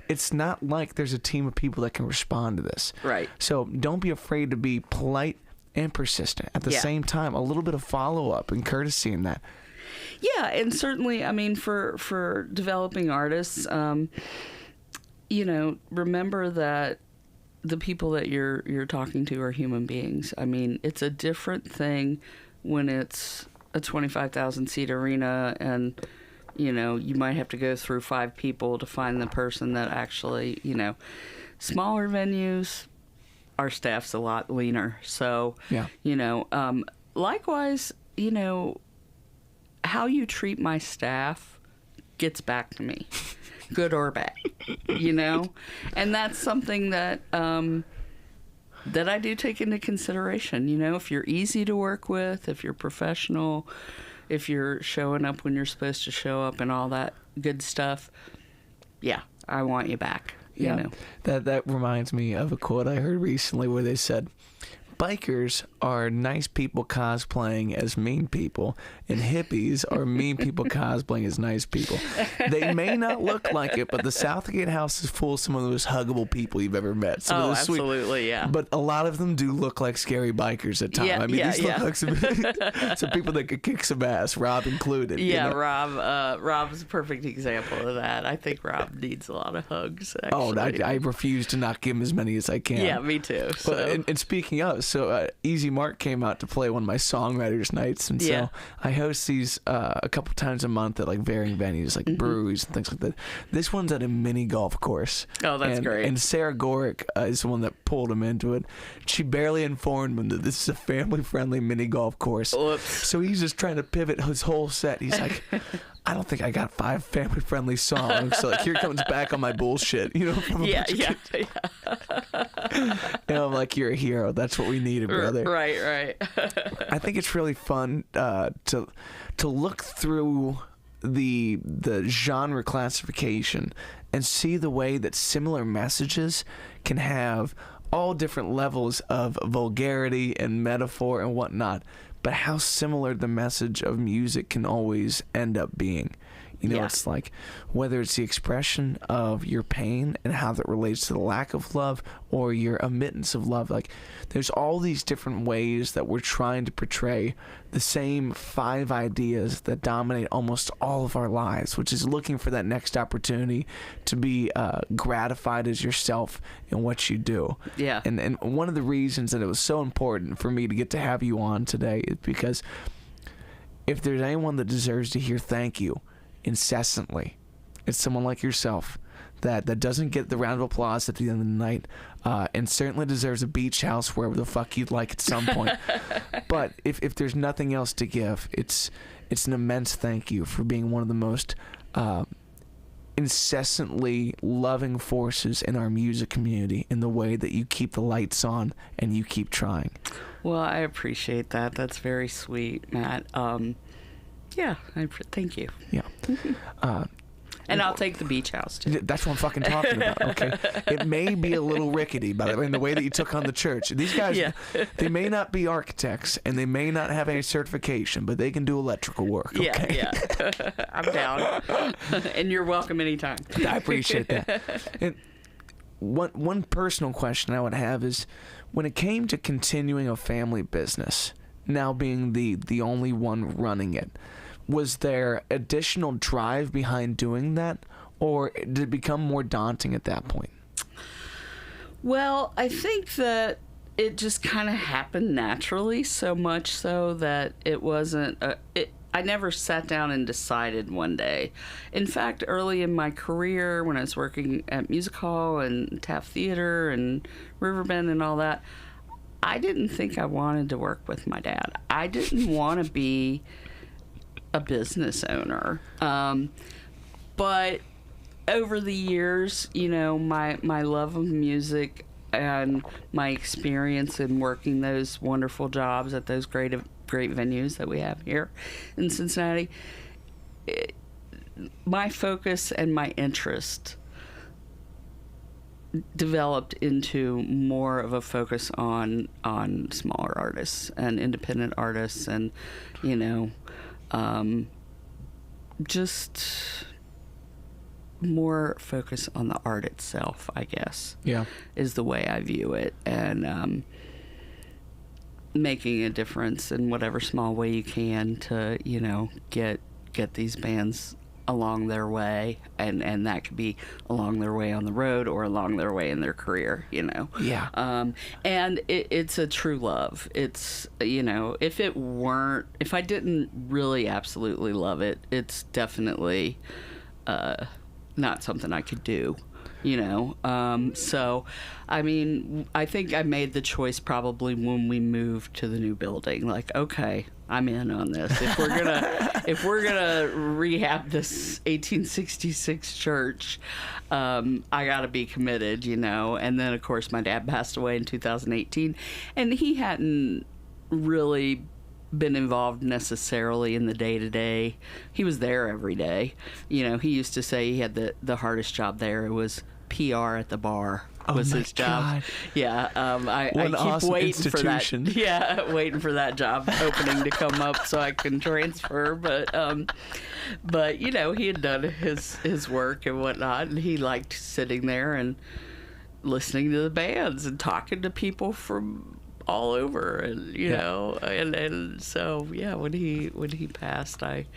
It's not like there's a team of people that can respond to this. Right. So don't be afraid to be polite and persistent. At the same time, a little bit of follow-up and courtesy in that. Yeah, and certainly, I mean, for developing artists, remember that the people that you're talking to are human beings. I mean, it's a different thing when it's a 25,000 seat arena and you might have to go through 5 people to find the person that actually, smaller venues, our staff's a lot leaner. So, likewise, how you treat my staff gets back to me, good or bad, and that's something that that I do take into consideration. If you're easy to work with, if you're professional, if you're showing up when you're supposed to show up and all that good stuff, I want you back. That reminds me of a quote I heard recently where they said, bikers are nice people cosplaying as mean people, and hippies are mean people cosplaying as nice people. They may not look like it, but the Southgate House is full of some of the most huggable people you've ever met. Some of those absolutely, sweet, But a lot of them do look like scary bikers at times. These look like some people that could kick some ass, Rob included. Rob's a perfect example of that. I think Rob needs a lot of hugs, actually. I refuse to not give him as many as I can. Yeah, me too. So. And speaking of, Easy Mark came out to play one of my songwriters nights, and so I host these a couple times a month at like varying venues like breweries and things like that. This one's at a mini golf course. Oh, that's great. And Sarah Gorick is the one that pulled him into it. She barely informed him that this is a family-friendly mini golf course. Oops. So he's just trying to pivot his whole set. He's like, I don't think I got 5 family-friendly songs. So here comes back on my bullshit, Yeah. And I'm like, you're a hero. That's what we needed, brother. Right. I think it's really fun to look through the genre classification and see the way that similar messages can have all different levels of vulgarity and metaphor and whatnot, but how similar the message of music can always end up being. It's like whether it's the expression of your pain and how that relates to the lack of love or your admittance of love. Like there's all these different ways that we're trying to portray the same 5 ideas that dominate almost all of our lives, which is looking for that next opportunity to be gratified as yourself in what you do. Yeah. And one of the reasons that it was so important for me to get to have you on today is because if there's anyone that deserves to hear thank you incessantly, it's someone like yourself that doesn't get the round of applause at the end of the night, and certainly deserves a beach house wherever the fuck you'd like at some point. But if there's nothing else to give, it's an immense thank you for being one of the most incessantly loving forces in our music community in the way that you keep the lights on and you keep trying. Well, I appreciate that. That's very sweet, Matt. Thank you. Yeah. And I'll take the beach house, too. That's what I'm fucking talking about, okay? It may be a little rickety, by the way, in the way that you took on the church. These guys, they may not be architects, and they may not have any certification, but they can do electrical work, okay? Yeah. I'm down. And you're welcome anytime. I appreciate that. And one personal question I would have is, when it came to continuing a family business, now being the only one running it, was there additional drive behind doing that, or did it become more daunting at that point? Well, I think that it just kind of happened naturally, so much so that it wasn't I never sat down and decided one day. In fact, early in my career, when I was working at Music Hall and Taft Theater and Riverbend and all that, I didn't think I wanted to work with my dad. I didn't want to be a business owner. But over the years, my love of music and my experience in working those wonderful jobs at those great venues that we have here in Cincinnati, my focus and my interest developed into more of a focus on smaller artists and independent artists and just more focus on the art itself, I guess. Yeah. Is the way I view it. And making a difference in whatever small way you can to, get these bands along their way, and that could be along their way on the road or along their way in their career, Yeah. And it's a true love. It's, if I didn't really absolutely love it, it's definitely not something I could do. So I mean, I think I made the choice probably when we moved to the new building, like, okay, I'm in on this. If we're gonna rehab this 1866 church, I gotta be committed, and then of course my dad passed away in 2018, and he hadn't really been involved necessarily in the day-to-day. He was there every day. He used to say he had the hardest job there. It was PR at the bar was his job. God. Yeah, I keep awesome waiting institution. for that. Yeah, waiting for that job opening to come up so I can transfer. But he had done his work and whatnot, and he liked sitting there and listening to the bands and talking to people from all over, and and so when he passed, I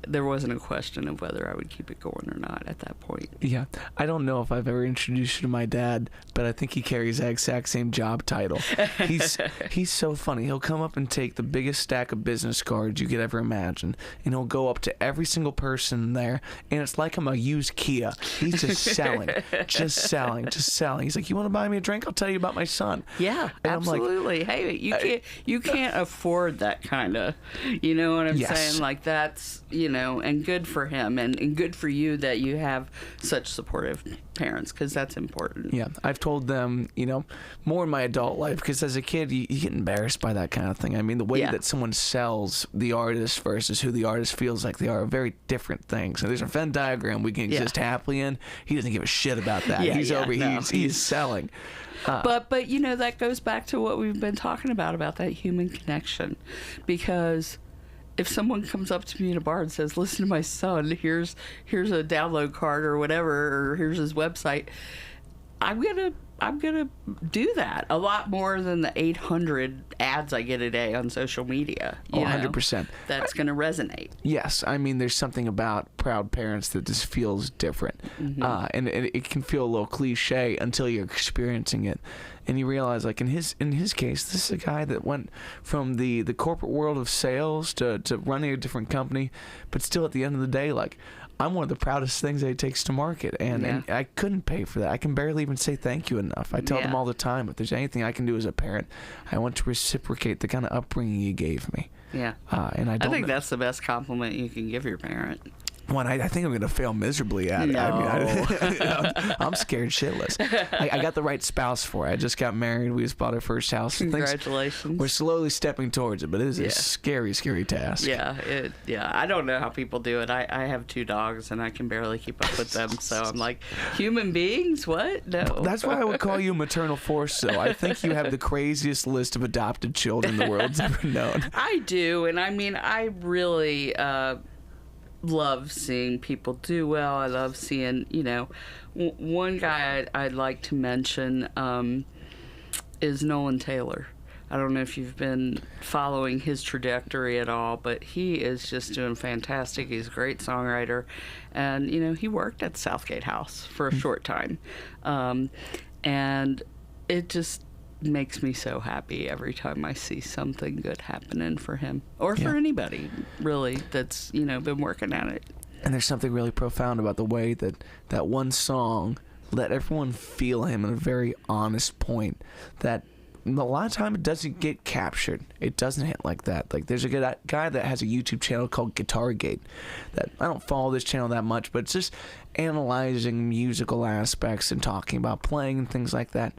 there wasn't a question of whether I would keep it going or not at that point. Yeah, I don't know if I've ever introduced you to my dad, but I think he carries that exact same job title. He's so funny. He'll come up and take the biggest stack of business cards you could ever imagine, and he'll go up to every single person there, and it's like I'm a used Kia. He's just selling. Just selling. He's like, you want to buy me a drink? I'll tell you about my son. Yeah, and absolutely. I'm like, hey, you can't afford that kind of, you know what I'm Yes. saying? Like, that's, and good for him, and good for you that you have such supportive parents, because that's important. Yeah, I've told them, more in my adult life, because as a kid, you get embarrassed by that kind of thing. I mean, the way that someone sells the artist versus who the artist feels like they are very different things. So there's a Venn diagram we can exist happily in. He doesn't give a shit about that. He's selling. But that goes back to what we've been talking about that human connection, because if someone comes up to me in a bar and says, listen to my son, here's a download card or whatever, or here's his website, I'm gonna do that a lot more than the 800 ads I get a day on social media. 100%. That's gonna resonate. Yes, I mean, there's something about proud parents that just feels different. Mm-hmm. And it can feel a little cliche until you're experiencing it. And you realize, like, in his case, this is a guy that went from the corporate world of sales to running a different company, but still at the end of the day, like, I'm one of the proudest things that he takes to market, and I couldn't pay for that. I can barely even say thank you enough. I tell them all the time, if there's anything I can do as a parent, I want to reciprocate the kind of upbringing you gave me. Yeah. And I think that's the best compliment you can give your parent. One, I think I'm going to fail miserably at it. No. I'm scared shitless. I got the right spouse for it. I just got married. We just bought our first house. Congratulations. We're slowly stepping towards it, but it is a scary, scary task. Yeah, I don't know how people do it. I have 2 dogs, and I can barely keep up with them. So I'm like, human beings? What? No. That's why I would call you a maternal force, though. I think you have the craziest list of adopted children the world's ever known. I do, and I mean, I really love seeing people do well. I love seeing, one guy I'd like to mention is Nolan Taylor. I don't know if you've been following his trajectory at all, but he is just doing fantastic. He's a great songwriter, and he worked at Southgate House for a short time, and it just makes me so happy every time I see something good happening for him, or for anybody really that's been working at it. And there's something really profound about the way that one song let everyone feel him in a very honest point that a lot of time it doesn't get captured. It doesn't hit like that. Like, there's a guy that has a YouTube channel called Guitargate that I don't follow this channel that much, but it's just analyzing musical aspects and talking about playing and things like that.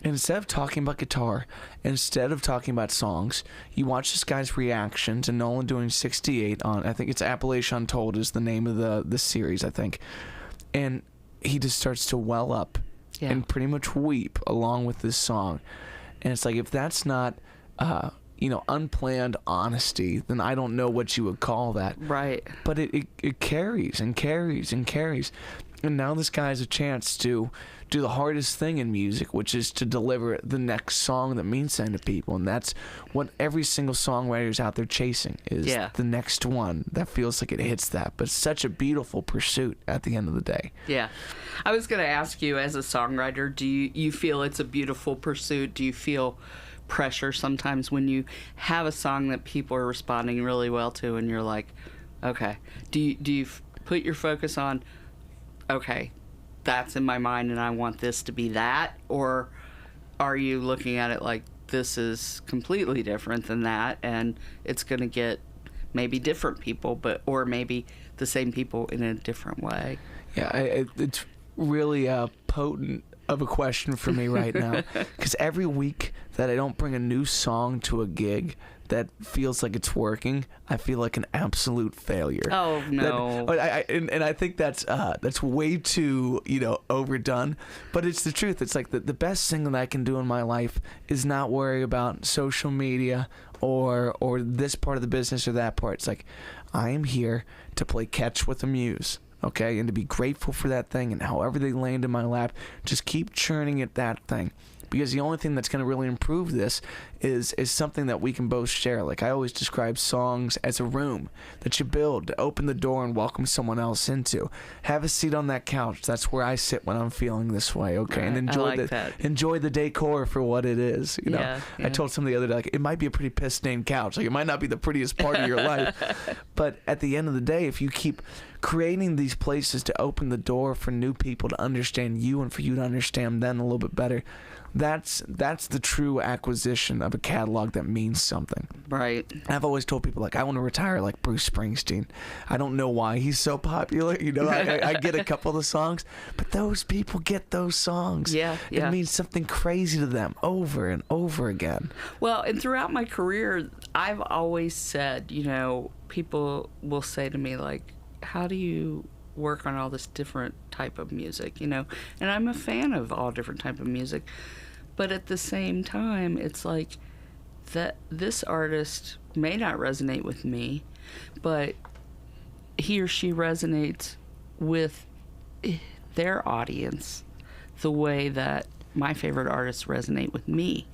And instead of talking about guitar, instead of talking about songs, you watch this guy's reaction to Nolan doing 68 on, I think it's Appalachian Untold is the name of the series, I think. And he just starts to well up and pretty much weep along with this song. And it's like, if that's not unplanned honesty, then I don't know what you would call that. Right. But it carries and carries and carries. And now this guy has a chance to do the hardest thing in music, which is to deliver the next song that means something to people. And that's what every single songwriter is out there chasing, is the next one that feels like it hits that. But it's such a beautiful pursuit at the end of the day. Yeah. I was going to ask you, as a songwriter, do you feel it's a beautiful pursuit? Do you feel pressure sometimes when you have a song that people are responding really well to and you're like, okay, do you put your focus on, okay, that's in my mind and I want this to be that? Or are you looking at it like, this is completely different than that and it's going to get maybe different people, or maybe the same people in a different way? Yeah, it's really potent of a question for me right now, because every week that I don't bring a new song to a gig that feels like it's working, I feel like an absolute failure. Oh no! And I think that's way too overdone, but it's the truth. It's like the best thing that I can do in my life is not worry about social media or this part of the business or that part. It's like, I am here to play catch with the muse. Okay, and to be grateful for that thing, and however they land in my lap, just keep churning at that thing. Because the only thing that's going to really improve this is something that we can both share. Like, I always describe songs as a room that you build to open the door and welcome someone else into. Have a seat on that couch. That's where I sit when I'm feeling this way. Okay, and enjoy the decor for what it is. Yeah. I told somebody the other day, like, it might be a pretty piss-stained couch. Like, it might not be the prettiest part of your life, but at the end of the day, if you keep creating these places to open the door for new people to understand you and for you to understand them a little bit better, that's the true acquisition of a catalog that means something. Right. I've always told people, like, I want to retire like Bruce Springsteen. I don't know why he's so popular. I get a couple of the songs, but those people get those songs. Yeah. It means something crazy to them over and over again. Well, and throughout my career, I've always said, people will say to me, like, how do you work on all this different type of music, and I'm a fan of all different type of music, but at the same time, it's like that this artist may not resonate with me, but he or she resonates with their audience the way that my favorite artists resonate with me.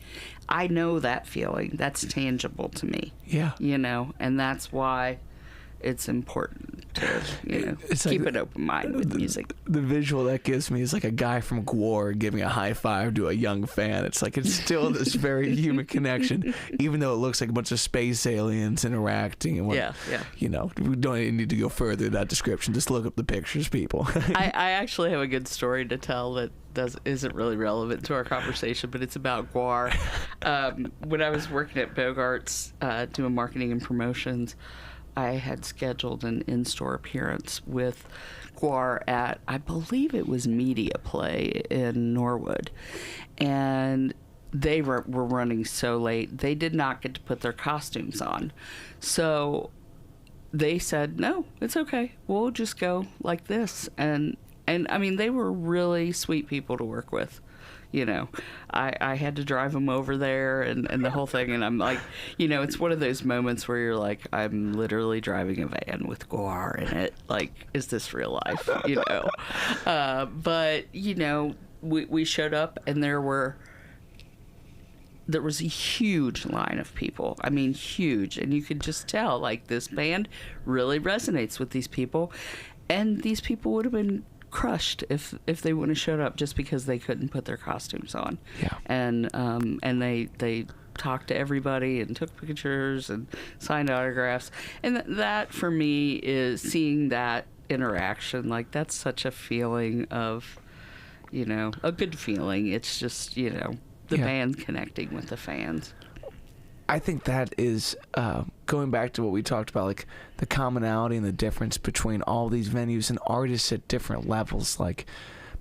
I know that feeling. That's tangible to me. Yeah. And that's why it's important to it's keep like an open mind with music. The visual that gives me is like a guy from GWAR giving a high five to a young fan. It's like, it's still this very human connection, even though it looks like a bunch of space aliens interacting. And Yeah. we don't even need to go further in that description. Just look up the pictures, people. I actually have a good story to tell that isn't really relevant to our conversation, but it's about GWAR. When I was working at Bogart's doing marketing and promotions, I had scheduled an in-store appearance with GWAR at, I believe it was Media Play in Norwood. And they were running so late, they did not get to put their costumes on. So they said, no, it's okay. We'll just go like this. And I mean, they were really sweet people to work with. I had to drive them over there and the whole thing. And I'm like, it's one of those moments where you're like, I'm literally driving a van with GWAR in it. Like, is this real life? But, we showed up and there was a huge line of people. I mean, huge. And you could just tell, like, this band really resonates with these people. And these people would have been crushed if they wouldn't have showed up just because they couldn't put their costumes on. Yeah. And they talked to everybody and took pictures and signed autographs. And that for me is seeing that interaction. Like, that's such a feeling of, a good feeling. It's just, the band connecting with the fans. I think that is going back to what we talked about, like the commonality and the difference between all these venues and artists at different levels. Like,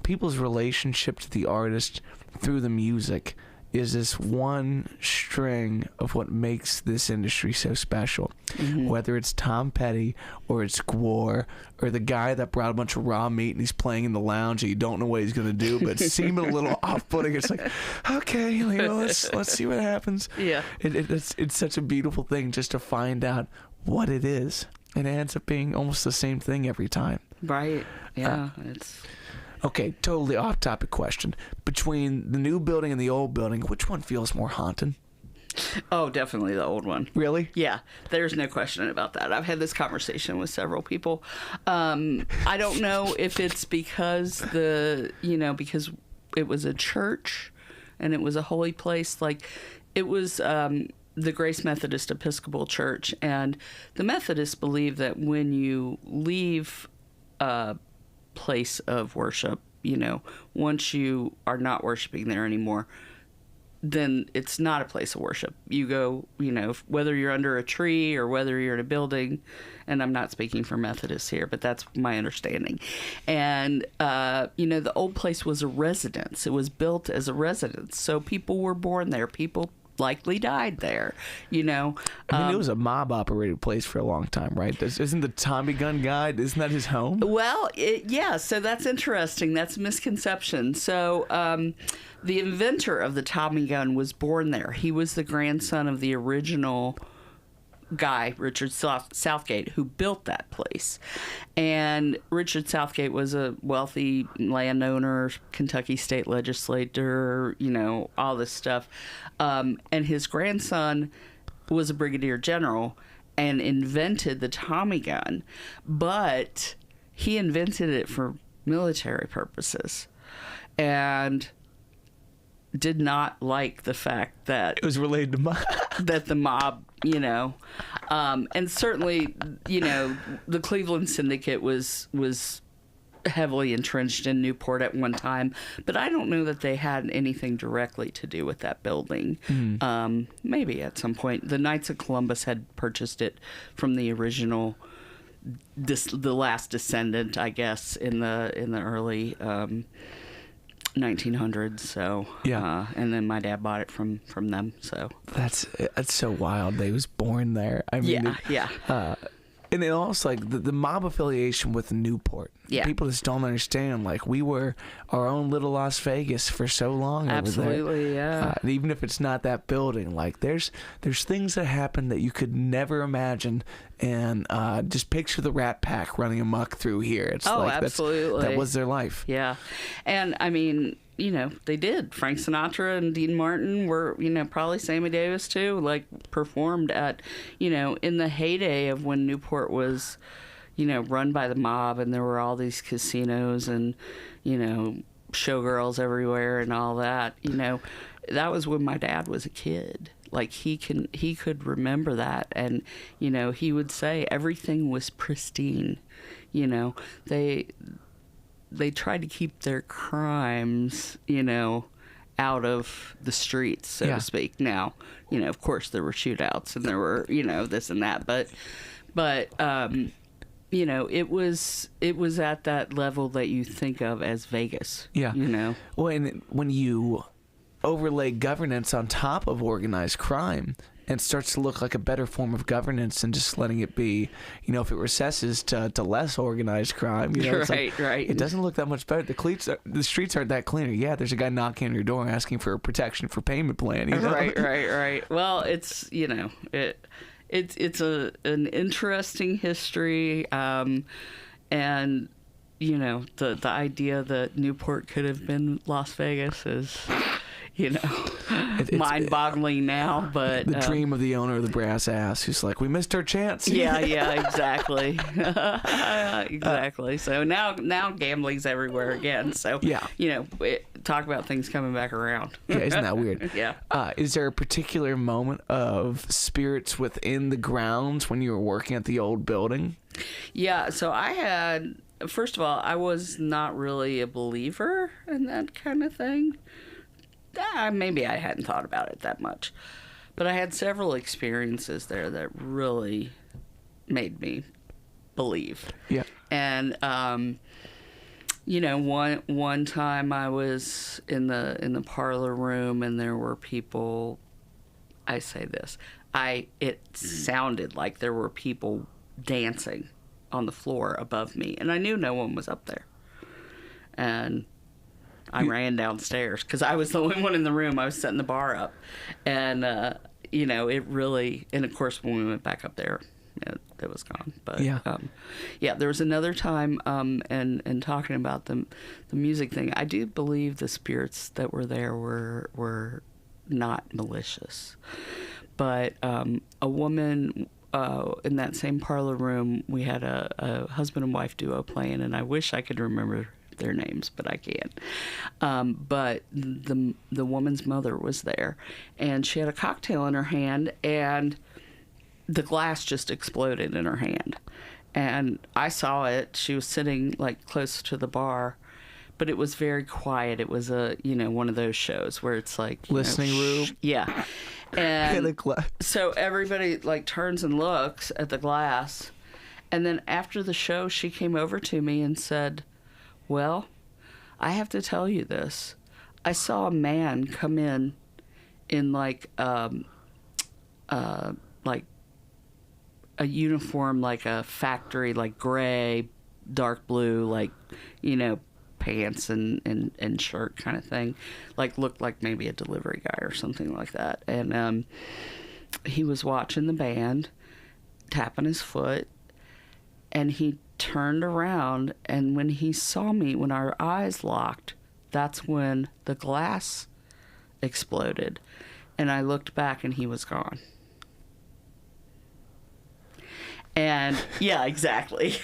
people's relationship to the artist through the music is this one string of what makes this industry so special. Whether it's Tom Petty or it's Gwar or the guy that brought a bunch of raw meat and he's playing in the lounge and you don't know what he's gonna do, but it's seeming a little off-putting. It's like, okay, you know, let's see what happens. Yeah. It's such a beautiful thing just to find out what it is, and it ends up being almost the same thing every time. Right. Yeah. It's. Okay, totally off-topic question. Between the new building and the old building, which one feels more haunted? Oh, definitely the old one. Really? Yeah, there's no question about that. I've had this conversation with several people. I don't know if it's because because it was a church and it was a holy place. Like, it was the Grace Methodist Episcopal Church, and the Methodists believe that when you leave a place of worship, once you are not worshiping there anymore, then it's not a place of worship. You go, whether you're under a tree or whether you're in a building, and I'm not speaking for Methodists here, but that's my understanding. And, the old place was a residence. It was built as a residence. So people were born there. People likely died there, I mean, it was a mob-operated place for a long time, right? Isn't the Tommy gun guy, isn't that his home? Well, so that's interesting. That's a misconception. So the inventor of the Tommy gun was born there. He was the grandson of the original guy, Richard Southgate, who built that place. And Richard Southgate was a wealthy landowner, Kentucky state legislator, all this stuff. And his grandson was a brigadier general and invented the Tommy gun, but he invented it for military purposes and did not like the fact that It was related to mob. that the mob, and certainly, the Cleveland Syndicate was heavily entrenched in Newport at one time, but I don't know that they had anything directly to do with that building. Maybe at some point, the Knights of Columbus had purchased it from the original, the last descendant, I guess, in the early 1900s. So Yeah. and then my dad bought it from them. So That's so wild. They was born there. I mean, yeah. And then also, like, the mob affiliation with Newport. Yeah. People just don't understand. Like, we were our own little Las Vegas for so long over there. Absolutely, yeah. And even if it's not that building, like, there's things that happen that you could never imagine. And just picture the Rat Pack running amok through here. It's Absolutely. That was their life. Yeah. And, I mean, they did. Frank Sinatra and Dean Martin were, probably Sammy Davis too, like, performed at, in the heyday of when Newport was, run by the mob and there were all these casinos and, showgirls everywhere and all that. That was when my dad was a kid. Like, he could remember that, and he would say everything was pristine. They tried to keep their crimes, out of the streets, so to speak. Now, of course there were shootouts and there were, this and that, but it was at that level that you think of as Vegas. Yeah. Well, and when you overlay governance on top of organized crime, it starts to look like a better form of governance than just letting it be, if it recesses to less organized crime. It's Right. It doesn't look that much better. The streets aren't that cleaner. Yeah, there's a guy knocking on your door asking for a protection for payment plan. Right. Well, it's, it's an interesting history, and the idea that Newport could have been Las Vegas is, mind-boggling now. But the dream of the owner of the brass ass who's like, we missed our chance. Yeah, exactly. Exactly. So now gambling's everywhere again. So talk about things coming back around. Yeah, isn't that weird? Yeah. Is there a particular moment of spirits within the grounds when you were working at the old building? Yeah, so first of all, I was not really a believer in that kind of thing. Maybe I hadn't thought about it that much. But I had several experiences there that really made me believe. Yeah. And one time I was in the parlor room and there were people. I say this. It sounded like there were people dancing on the floor above me, and I knew no one was up there. And I ran downstairs because I was the only one in the room. I was setting the bar up, and it really. And of course, when we went back up there, it was gone. But there was another time, and talking about the music thing. I do believe the spirits that were there were not malicious, but a woman. In that same parlor room, we had a husband and wife duo playing, and I wish I could remember their names, but I can't. But the woman's mother was there, and she had a cocktail in her hand, and the glass just exploded in her hand. And I saw it. She was sitting like close to the bar, but it was very quiet. It was one of those shows where it's like listening room. Yeah. And so everybody like turns and looks at the glass. And then after the show, she came over to me and said, "Well, I have to tell you this. I saw a man come in like a uniform, like a factory, like gray, dark blue, like, pants and shirt kind of thing, like looked like maybe a delivery guy or something like that. And he was watching the band, tapping his foot, and he turned around, and when he saw me, when our eyes locked, that's when the glass exploded, and I looked back and he was gone." And yeah, exactly.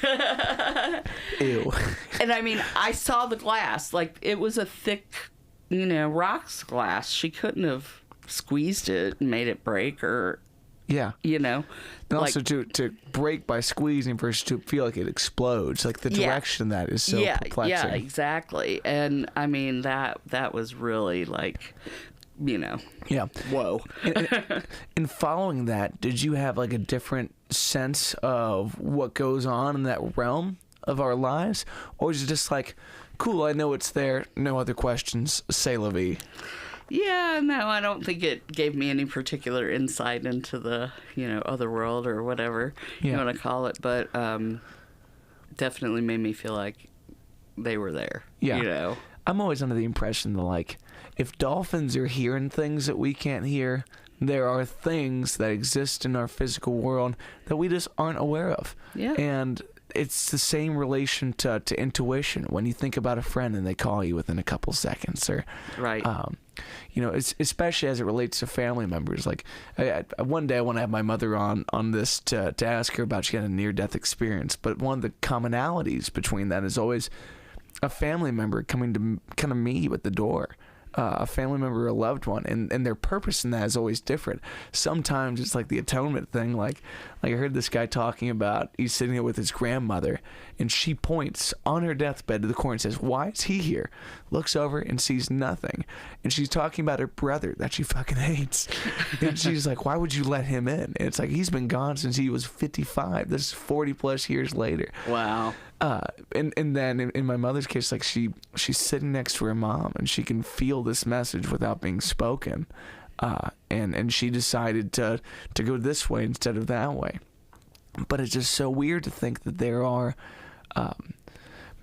Ew. And I mean, I saw the glass, like it was a thick, rocks glass. She couldn't have squeezed it and made it break, or yeah, And also to break by squeezing versus to feel like it explodes, like the direction of that is so perplexing. Yeah, exactly. And I mean that was really like, yeah, whoa. And following that, did you have like a different sense of what goes on in that realm of our lives, or is it just like, cool, I know it's there, no other questions, c'est la vie? Yeah, no, I don't think it gave me any particular insight into the, other world or whatever you want to call it, but definitely made me feel like they were there. Yeah. I'm always under the impression that, like, if dolphins are hearing things that we can't hear, there are things that exist in our physical world that we just aren't aware of. Yeah. And it's the same relation to intuition when you think about a friend and they call you within a couple seconds, or right. It's, especially as it relates to family members. Like one day I want to have my mother on this to ask her about, she had a near-death experience, but one of the commonalities between that is always a family member coming to kind of meet you at the door. A family member or a loved one, and their purpose in that is always different. Sometimes it's like the atonement thing, like I heard this guy talking about, he's sitting there with his grandmother, and she points on her deathbed to the corner and says, "Why is he here?" Looks over and sees nothing, and she's talking about her brother that she fucking hates, and she's like, "Why would you let him in?" And it's like, he's been gone since he was 55. This is 40 plus years later. Wow. And then in my mother's case, like she's sitting next to her mom, and she can feel this message without being spoken, and she decided to go this way instead of that way. But it's just so weird to think that there are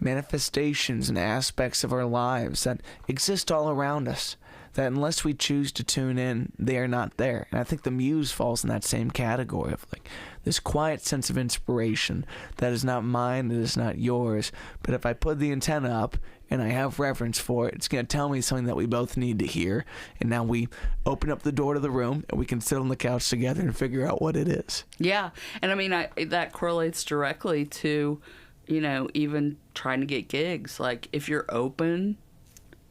manifestations and aspects of our lives that exist all around us, that unless we choose to tune in, they are not there. And I think the muse falls in that same category of like this quiet sense of inspiration that is not mine, it is not yours, but if I put the antenna up and I have reverence for it, it's going to tell me something that we both need to hear. And now we open up the door to the room and we can sit on the couch together and figure out what it is. Yeah. And I mean, that correlates directly to, even trying to get gigs. Like if you're open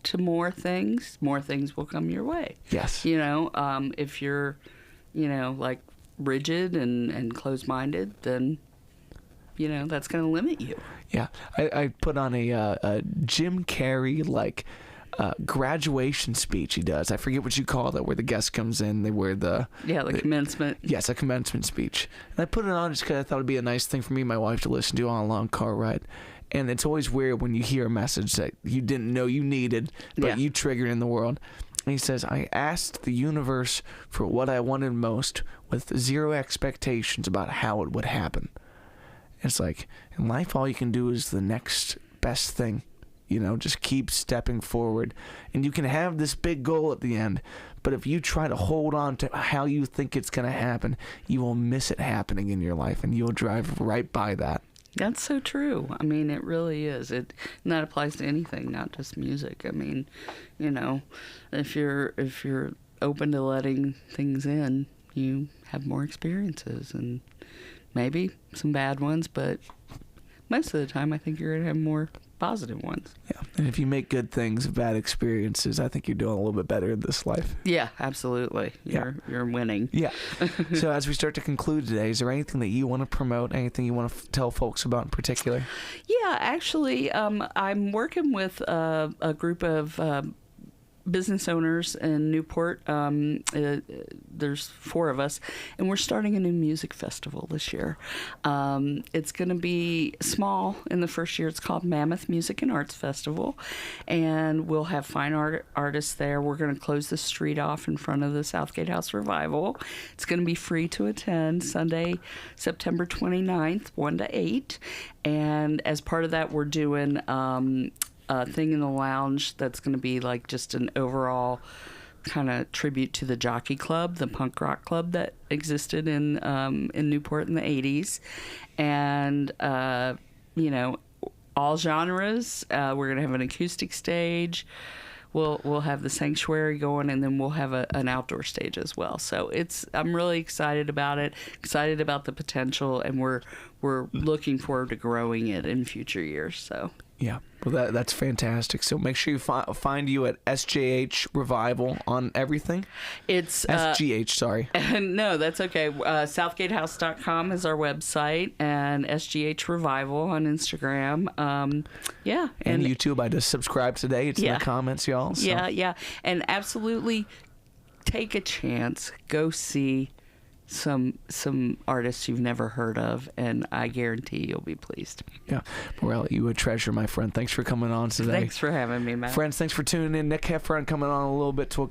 to more things will come your way. Yes. If you're, like rigid and closed-minded, then, that's going to limit you. Yeah. I put on a Jim Carrey, like, graduation speech he does. I forget what you call that, where the guest comes in, they wear the commencement. Yes, a commencement speech. And I put it on just because I thought it'd be a nice thing for me and my wife to listen to on a long car ride. And it's always weird when you hear a message that you didn't know you needed, but you triggered in the world. And he says, I asked the universe for what I wanted most with zero expectations about how it would happen. It's like, in life, all you can do is the next best thing. You know, just keep stepping forward. And you can have this big goal at the end, but if you try to hold on to how you think it's going to happen, you will miss it happening in your life, and you'll drive right by that. That's so true. I mean, it really is. And that applies to anything, not just music. I mean, you know, if you're open to letting things in, you have more experiences, and maybe some bad ones, but most of the time I think you're going to have more positive ones. Yeah, and if you make good things of bad experiences, I think you're doing a little bit better in this life. Yeah, absolutely. You're winning. Yeah. So as we start to conclude today, is there anything that you want to promote, anything you want to tell folks about in particular? Yeah, actually, I'm working with a group of business owners in Newport. There's 4 of us, and we're starting a new music festival this year. It's going to be small in the first year. It's called Mammoth Music and Arts Festival, and we'll have fine artists there. We're going to close the street off in front of the Southgate House Revival. It's going to be free to attend Sunday, September 29th, 1 to 8. And as part of that, we're doing thing in the lounge that's going to be like just an overall kind of tribute to the Jockey Club, the punk rock club that existed in Newport in the 80s. And, you know, all genres. We're going to have an acoustic stage. We'll have the sanctuary going, and then we'll have an outdoor stage as well. So I'm really excited about it, excited about the potential, and we're looking forward to growing it in future years. So. Yeah, well, that's fantastic. So make sure you find you at SJH Revival on everything. It's SGH, sorry. No, that's okay. Southgatehouse.com is our website, and SGH Revival on Instagram. Yeah. And YouTube, I just subscribed today. It's in the comments, y'all. So. Yeah. And absolutely take a chance. Go see some artists you've never heard of, and I guarantee you'll be pleased. Yeah. Morella, you a treasure, my friend. Thanks for coming on today. Thanks for having me, Matt. Friends, thanks for tuning in. Nick Heffron coming on a little bit to a